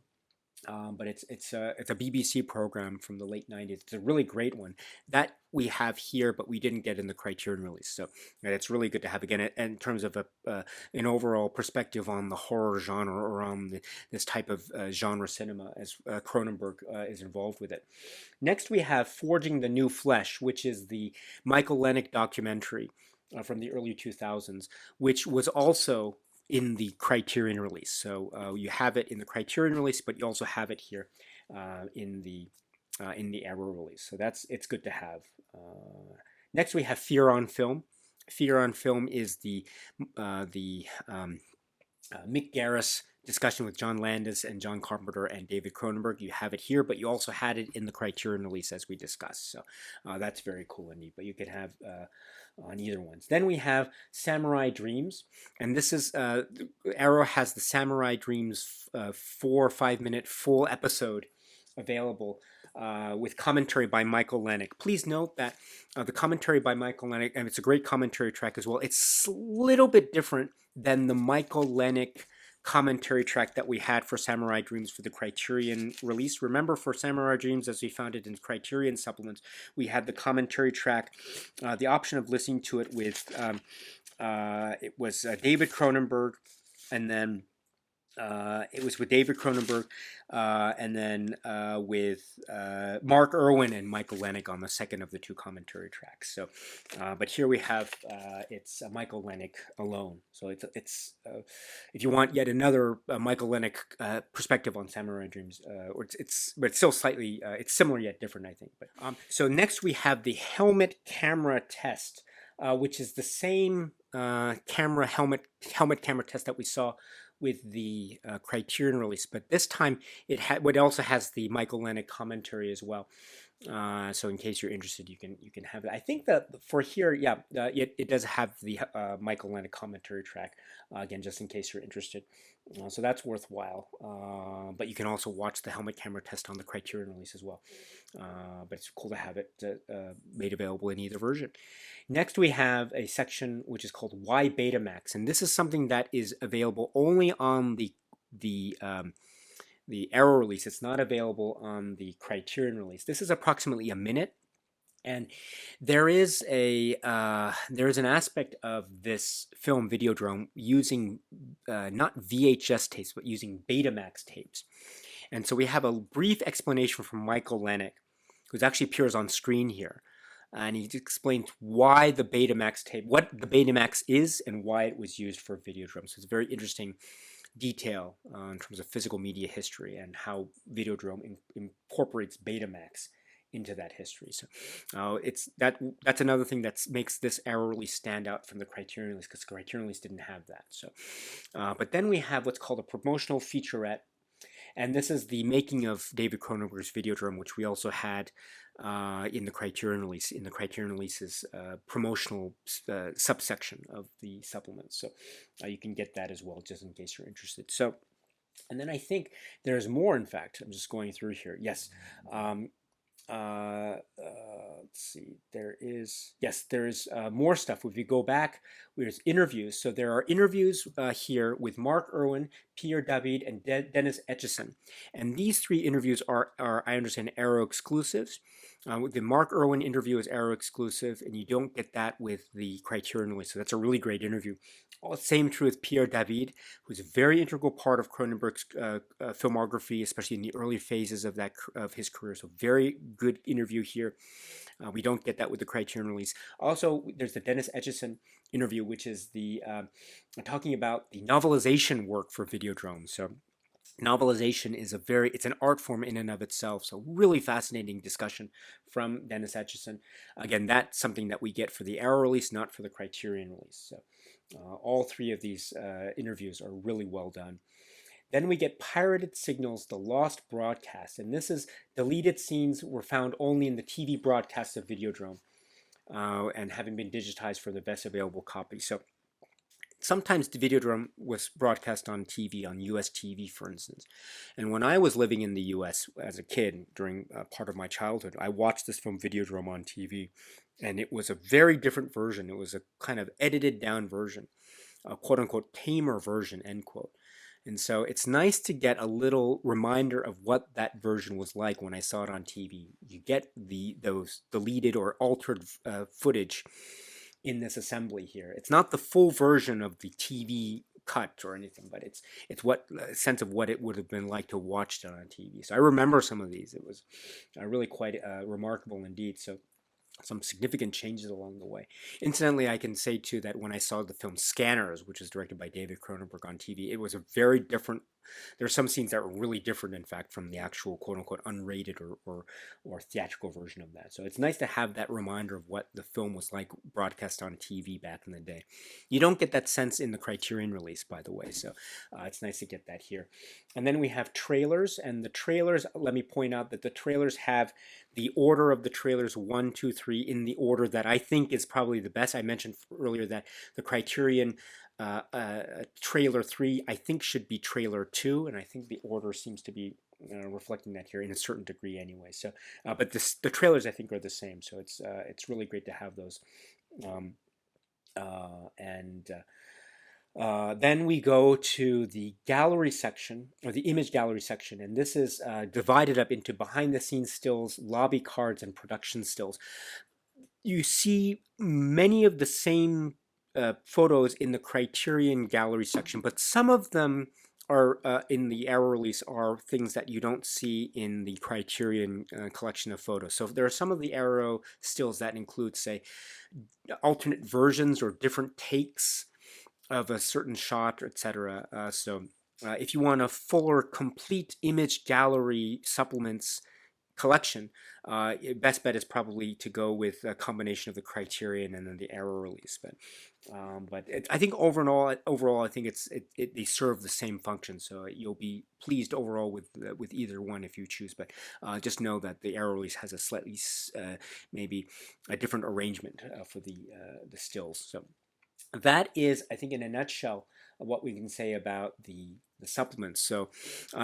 But it's a BBC program from the late 90s. It's a really great one that we have here, but we didn't get in the Criterion release. So it's really good to have, again, in terms of an overall perspective on the horror genre, or on this type of genre cinema, as Cronenberg is involved with it. Next, we have Forging the New Flesh, which is the Michael Lennick documentary from the early 2000s, which was also in the Criterion release. So you have it in the Criterion release, but you also have it here in the Arrow release. So it's good to have. Next, we have Fear on Film. Fear on Film is the Mick Garris discussion with John Landis and John Carpenter and David Cronenberg. You have it here, but you also had it in the Criterion release, as we discussed. So that's very cool and neat, but you can have on either ones. Then we have Samurai Dreams, and this is Arrow has the Samurai Dreams 4 or 5 minute full episode available with commentary by Michael Lennick. Please note that the commentary by Michael Lennick, and it's a great commentary track as well, it's a little bit different than the Michael Lennick commentary track that we had for Samurai Dreams for the Criterion release. Remember, for Samurai Dreams, as we found it in Criterion supplements, we had the commentary track, the option of listening to it with, it was David Cronenberg, and then it was with David Cronenberg, and then with Mark Irwin and Michael Lennick on the second of the two commentary tracks. So, but here we have it's Michael Lennick alone. So it's if you want yet another Michael Lennick perspective on Samurai Dreams, or but it's still slightly it's similar yet different, I think. But so next we have the helmet camera test, which is the same helmet camera test that we saw with the Criterion release, but this time it also has the Michael Lennick commentary as well. So in case you're interested, you can have it. I think that for here, yeah, it does have the Michael Lennick commentary track again, just in case you're interested. So that's worthwhile. But you can also watch the helmet camera test on the Criterion release as well. But it's cool to have it made available in either version. Next, we have a section which is called Why Betamax, and this is something that is available only on the Arrow release. It's not available on the Criterion release. This is approximately a minute, and there is an aspect of this film, Videodrome, using not VHS tapes, but using Betamax tapes. And so we have a brief explanation from Michael Lennick, who actually appears on screen here. And he explains why the Betamax tape, what the Betamax is and why it was used for Videodrome. So it's a very interesting detail in terms of physical media history and how Videodrome incorporates Betamax into that history. So that's another thing that makes this error release stand out from the Criterion release, because the Criterion release didn't have that. So, but then we have what's called a promotional featurette. And this is the making of David Cronenberg's Videodrome, which we also had in the Criterion release, in the Criterion release's promotional subsection of the supplements. So you can get that as well, just in case you're interested. So, and then I think there's more, in fact. I'm just going through here. Yes. Let's see, there is more stuff. If we go back, there's interviews. So there are interviews here with Mark Irwin, Pierre David, and Dennis Etchison. And these three interviews are I understand, Arrow exclusives. The Mark Irwin interview is Arrow exclusive, and you don't get that with the Criterion release. So that's a really great interview. Same true with Pierre David, who's a very integral part of Cronenberg's filmography, especially in the early phases of his career. So very good interview here. We don't get that with the Criterion release. Also, there's the Dennis Etchison interview, which is the talking about the novelization work for Videodrome. So novelization is it's an art form in and of itself. So really fascinating discussion from Dennis Etchison. Again, that's something that we get for the Arrow release, not for the Criterion release. So all three of these interviews are really well done. Then we get Pirated Signals, the Lost Broadcast. And this is deleted scenes were found only in the TV broadcasts of Videodrome and having been digitized for the best available copy. So sometimes the Videodrome was broadcast on TV, on US TV, for instance. And when I was living in the US as a kid during part of my childhood, I watched this film Videodrome on TV. And it was a very different version. It was a kind of edited down version, a quote unquote tamer version, end quote. And so it's nice to get a little reminder of what that version was like when I saw it on TV. You get those deleted or altered footage in this assembly here. It's not the full version of the TV cut or anything, but it's what a sense of what it would have been like to watch it on TV. So I remember some of these. It was really quite remarkable indeed. So some significant changes along the way. Incidentally, I can say too that when I saw the film Scanners, which is directed by David Cronenberg on TV, it was a very different. There are some scenes that were really different, in fact, from the actual quote-unquote unrated or theatrical version of that. So it's nice to have that reminder of what the film was like broadcast on TV back in the day. You don't get that sense in the Criterion release, by the way, so it's nice to get that here. And then we have trailers, and the trailers, let me point out that the trailers have the order of the trailers 1, 2, 3 in the order that I think is probably the best. I mentioned earlier that the Criterion trailer 3 I think should be trailer 2, and I think the order seems to be reflecting that here in a certain degree anyway. So but the trailers I think are the same, so it's really great to have those. Then we go to the gallery section, or the image gallery section, and this is divided up into behind the scenes stills, lobby cards, and production stills. You see many of the same photos in the Criterion gallery section, but some of them are in the Arrow release are things that you don't see in the Criterion collection of photos. So there are some of the Arrow stills that include, say, alternate versions or different takes of a certain shot, etc. So if you want a fuller, complete image gallery supplements collection, best bet is probably to go with a combination of the Criterion and then the Arrow release. But I think overall, I think they serve the same function. So you'll be pleased overall with either one if you choose. But just know that the Arrow release has a slightly maybe a different arrangement for the stills. So that is, I think, in a nutshell, what we can say about the supplements. So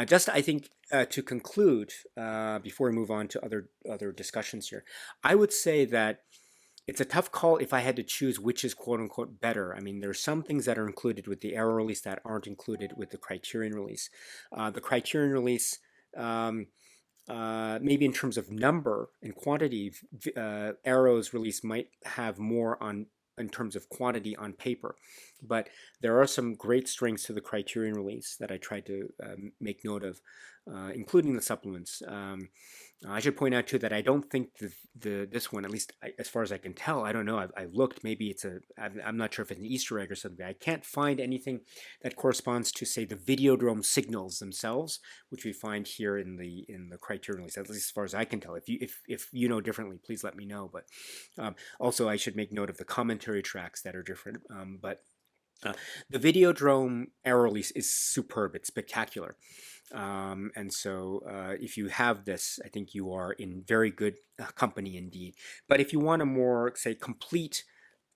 just, I think, to conclude, before we move on to other discussions here, I would say that it's a tough call if I had to choose which is quote-unquote better. I mean, there's some things that are included with the Arrow release that aren't included with the Criterion release. The Criterion release, maybe in terms of number and quantity, Arrow's release might have more in terms of quantity on paper, but there are some great strengths to the Criterion release that I tried to make note of. including the supplements. I should point out too that I don't think this one, at least as far as I can tell, I don't know. I've looked. Maybe I'm not sure if it's an Easter egg or something. I can't find anything that corresponds to, say, the Videodrome signals themselves, which we find here in the Criterion release. At least as far as I can tell. If you know differently, please let me know. But also, I should make note of the commentary tracks that are different. The Videodrome air release is superb. It's spectacular. And so if you have this, I think you are in very good company indeed. But if you want a more, say, complete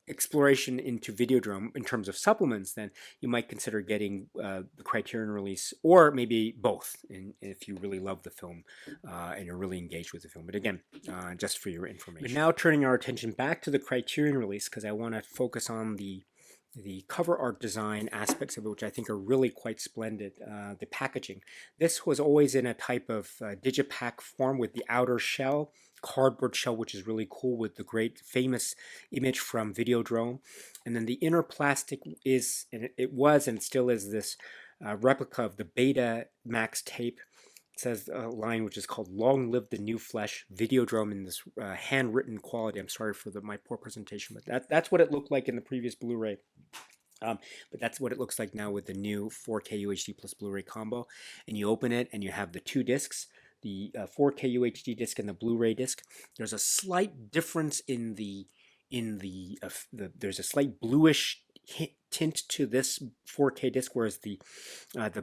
exploration into Videodrome in terms of supplements, then you might consider getting the Criterion release, or maybe both, if you really love the film and you're really engaged with the film. But again, just for your information. But now turning our attention back to the Criterion release, because I want to focus on the cover art design aspects of it, which I think are really quite splendid. The packaging. This was always in a type of digipack form with the outer shell, cardboard shell, which is really cool, with the great famous image from Videodrome. And then the inner plastic is, and it was and still is, this replica of the Beta Max tape. It says a line which is called "Long live the new flesh," Videodrome, in this handwritten quality. I'm sorry for my poor presentation, but that's what it looked like in the previous Blu-ray. But that's what it looks like now with the new 4K UHD plus Blu-ray combo. And you open it and you have the two discs, the 4K UHD disc and the Blu-ray disc. There's a slight difference in there's a slight bluish tint to this 4K disc, whereas the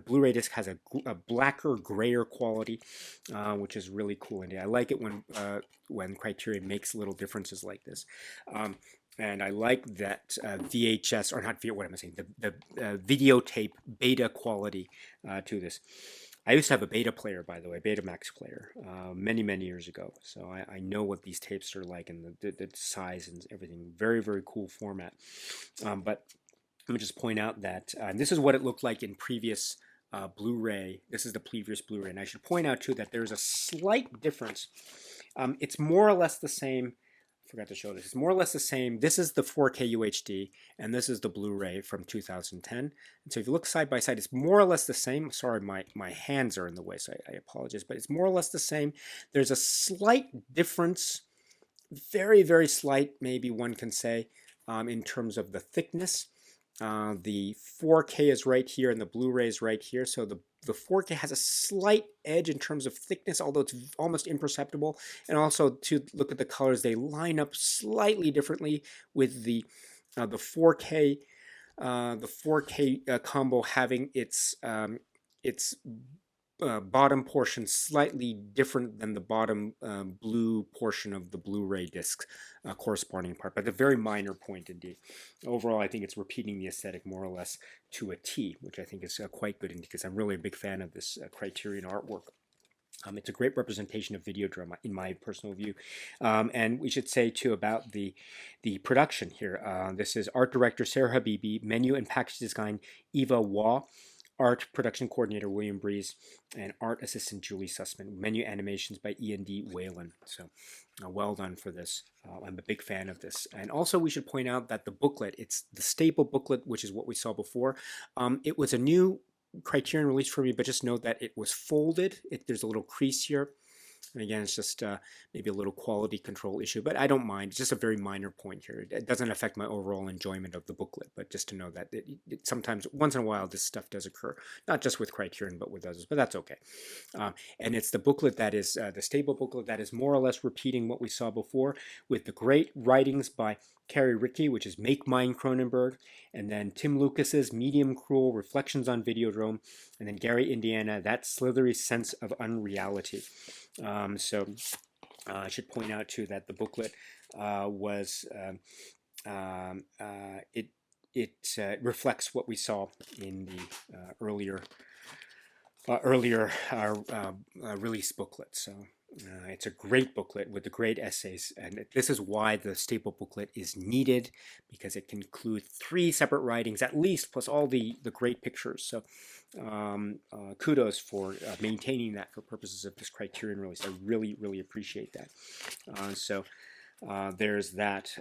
Blu-ray disc has a blacker, grayer quality, which is really cool. And I like it when Criterion makes little differences like this. And I like that VHS, or not, what am I saying, the videotape beta quality to this. I used to have a beta player, by the way, Betamax player, many, many years ago. So I know what these tapes are like, and the size and everything. Very, very cool format. But let me just point out that this is what it looked like in previous Blu-ray. This is the previous Blu-ray. And I should point out, too, that there's a slight difference. It's more or less the same. Forgot to show this. It's more or less the same. This is the 4K UHD, and this is the Blu-ray from 2010. And so if you look side by side, it's more or less the same. Sorry, my hands are in the way, so I apologize, but it's more or less the same. There's a slight difference, very, very slight, maybe one can say, in terms of the thickness. The 4K is right here, and the Blu-ray is right here. So the 4K has a slight edge in terms of thickness, although it's almost imperceptible. And also, to look at the colors, they line up slightly differently, with the 4K combo having its bottom portion slightly different than the bottom blue portion of the Blu-ray disc corresponding part, but a very minor point indeed. Overall, I think it's repeating the aesthetic more or less to a T, which I think is quite good indeed, because I'm really a big fan of this Criterion artwork. It's a great representation of Videodrome, in my personal view. And we should say, too, about the production here. This is art director Sarah Habibi, menu and package design Eva Waugh, art production coordinator William Breeze, and art assistant Julie Sussman. Menu animations by Ian D. Whalen. So well done for this. I'm a big fan of this. And also we should point out that the booklet, it's the staple booklet, which is what we saw before. It was a new Criterion release for me, but just note that it was folded. There's a little crease here. And again, it's just maybe a little quality control issue, but I don't mind. It's just a very minor point here. It doesn't affect my overall enjoyment of the booklet, but just to know that it sometimes, once in a while, this stuff does occur. Not just with Criterion, but with others, but that's okay. And it's the booklet that is, the staple booklet that is more or less repeating what we saw before, with the great writings by Carrie Rickey, which is Make Mine Cronenberg, and then Tim Lucas's Medium Cruel, Reflections on Videodrome, and then Gary Indiana, That Slithery Sense of Unreality. So I should point out too that the booklet it reflects what we saw in the earlier release booklet. So it's a great booklet with the great essays, and this is why the staple booklet is needed, because it can include 3 separate writings at least, plus all the great pictures. So kudos for maintaining that for purposes of this Criterion release. I really, really appreciate that. So there's that.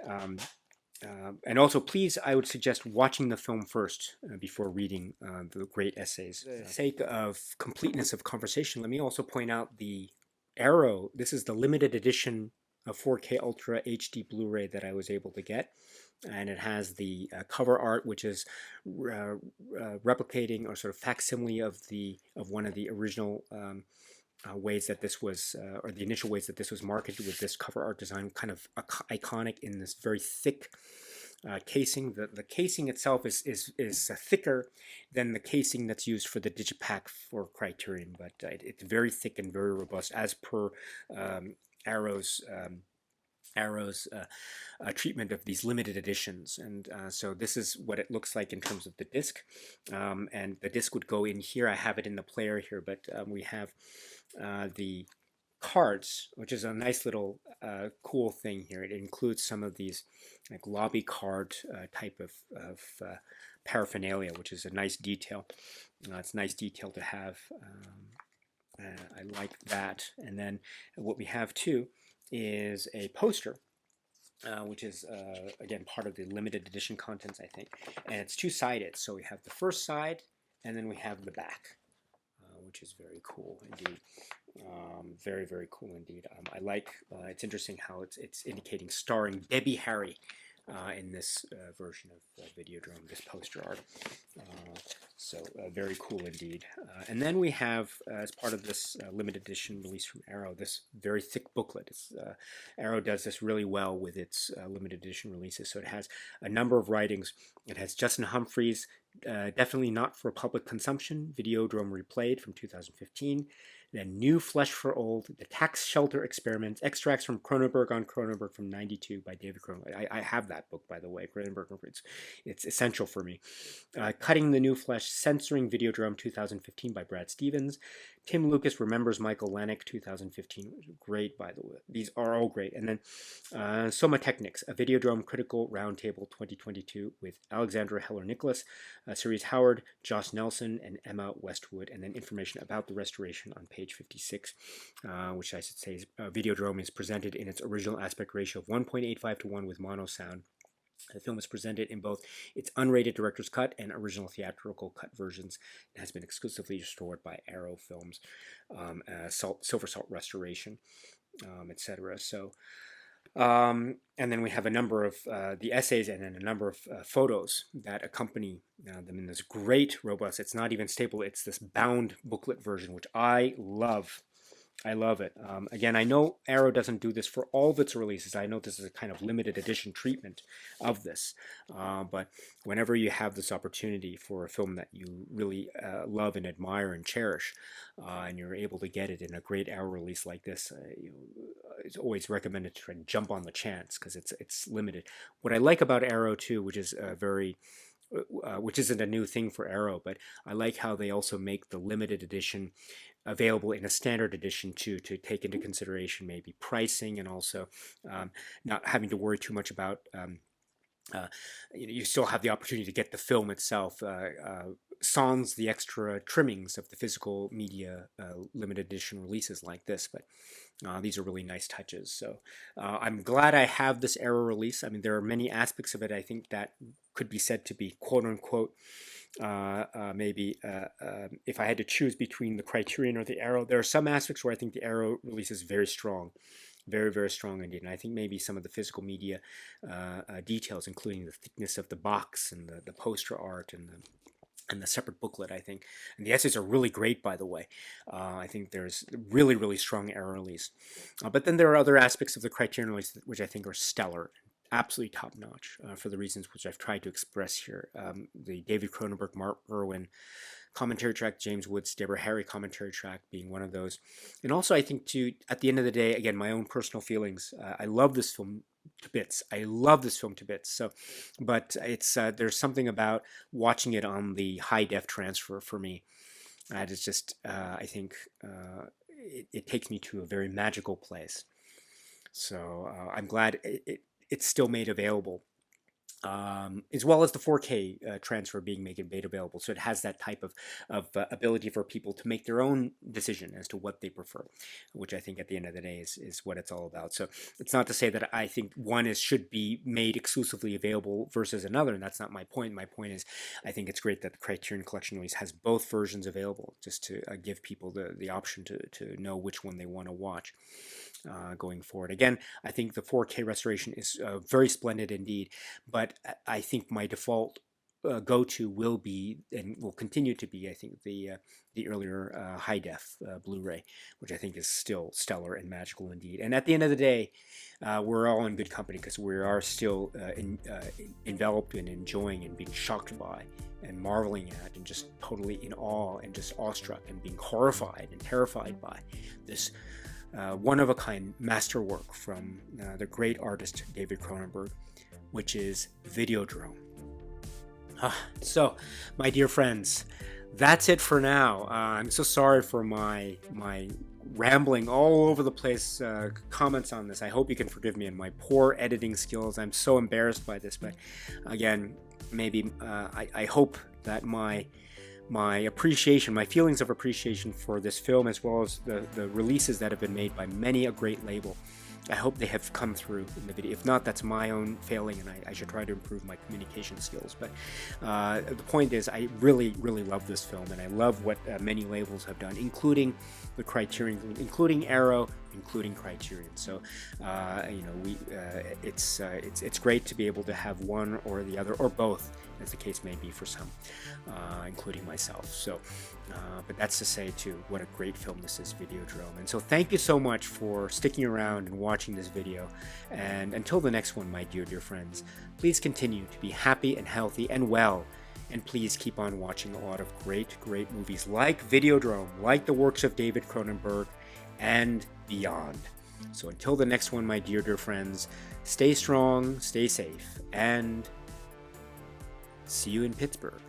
And also, please, I would suggest watching the film first before reading the great essays. For the sake of completeness of conversation, let me also point out the Arrow. This is the limited edition of 4K Ultra HD Blu-ray that I was able to get. And it has the cover art, which is replicating or sort of facsimile of one of the original ways that this was, or the initial ways that this was marketed, with this cover art design, kind of iconic in this very thick casing. The casing itself is thicker than the casing that's used for the Digipack for Criterion, but it's very thick and very robust, as per Arrow's treatment of these limited editions. And so this is what it looks like in terms of the disc. And the disc would go in here. I have it in the player here, but we have the cards, which is a nice little cool thing here. It includes some of these like lobby card type of paraphernalia, which is a nice detail. It's a nice detail to have. I like that. And then what we have too is a poster, which is again part of the limited edition contents, I think, and it's two-sided. So we have the first side, and then we have the back, which is very cool indeed. Very, very cool indeed. I like. It's interesting how it's indicating starring Debbie Harry in this version of Videodrome, this poster art. So very cool indeed. And then we have, as part of this limited edition release from Arrow, this very thick booklet. Arrow does this really well with its limited edition releases. So it has a number of writings. It has Justin Humphreys, definitely not for public consumption, Videodrome Replayed from 2015. Then New Flesh for Old, The Tax Shelter Experiments, Extracts from Cronenberg on Cronenberg from '92 by David Cronenberg. I have that book, by the way, Cronenberg. It's essential for me. Cutting the New Flesh, Censoring Videodrome 2015 by Brad Stevens. Tim Lucas Remembers Michael Lanik 2015. Great, by the way. These are all great. And then Soma Technics, a Videodrome Critical Roundtable 2022 with Alexandra Heller-Nicholas, Cerise Howard, Josh Nelson, and Emma Westwood. And then information about the restoration on page 56, which I should say is Videodrome is presented in its original aspect ratio of 1.85 to 1 with mono sound. The film is presented in both its unrated director's cut and original theatrical cut versions. It has been exclusively restored by Arrow Films, Silver Salt Restoration, etc. So, and then we have a number of the essays and then a number of photos that accompany them in this great, robust, it's not even staple, it's this bound booklet version, which I love. I love it. Again, I know Arrow doesn't do this for all of its releases. I know this is a kind of limited edition treatment of this. But whenever you have this opportunity for a film that you really love and admire and cherish, and you're able to get it in a great Arrow release like this, it's always recommended to try and jump on the chance because it's limited. What I like about Arrow too, which is which isn't a new thing for Arrow, but I like how they also make the limited edition available in a standard edition too, to take into consideration maybe pricing and also not having to worry too much about you still have the opportunity to get the film itself, sans the extra trimmings of the physical media limited edition releases like this. But these are really nice touches. So I'm glad I have this Arrow release. I mean, there are many aspects of it I think that could be said to be quote unquote maybe if I had to choose between the Criterion or the Arrow, there are some aspects where I think the Arrow release is very strong. Very, very strong indeed. And I think maybe some of the physical media details, including the thickness of the box and the poster art and the separate booklet, I think. And the essays are really great, by the way. I think there's really, really strong Arrow release. But then there are other aspects of the Criterion release which I think are stellar, absolutely top-notch, for the reasons which I've tried to express here. The David Cronenberg, Mark Irwin commentary track, James Woods, Deborah Harry commentary track being one of those. And also I think too, at the end of the day, again, my own personal feelings, I love this film to bits. I love this film to bits. So, but it's there's something about watching it on the high def transfer for me. It's just, I think it takes me to a very magical place. So I'm glad it's still made available as well as the 4K transfer being made available. So it has that type of ability for people to make their own decision as to what they prefer, which I think at the end of the day is what it's all about. So it's not to say that I think one should be made exclusively available versus another, and that's not my point. My point is I think it's great that the Criterion Collection always has both versions available, just to give people the option to know which one they want to watch. Going forward. Again, I think the 4K restoration is very splendid indeed, but I think my default go-to will be and will continue to be, I think, the earlier high def Blu-ray, which I think is still stellar and magical indeed. And at the end of the day, we're all in good company because we are still enveloped and enjoying and being shocked by and marveling at and just totally in awe and just awestruck and being horrified and terrified by this one-of-a-kind masterwork from the great artist David Cronenberg, which is Videodrome. So, my dear friends, that's it for now. I'm so sorry for my rambling all over the place comments on this. I hope you can forgive me and my poor editing skills. I'm so embarrassed by this, but again, maybe I hope that my appreciation, my feelings of appreciation for this film, as well as the releases that have been made by many a great label, I hope they have come through in the video. If not, that's my own failing, and I should try to improve my communication skills. But the point is, I really, really love this film, and I love what many labels have done, including the Criterion, including Arrow, including Criterion. So, it's great to be able to have one or the other, or both, as the case may be for some, including myself. So, but that's to say, too, what a great film this is, Videodrome. And so thank you so much for sticking around and watching this video. And until the next one, my dear friends, please continue to be happy and healthy and well. And please keep on watching a lot of great movies like Videodrome, like the works of David Cronenberg, and beyond. So until the next one, my dear friends, stay strong, stay safe, and see you in Pittsburgh.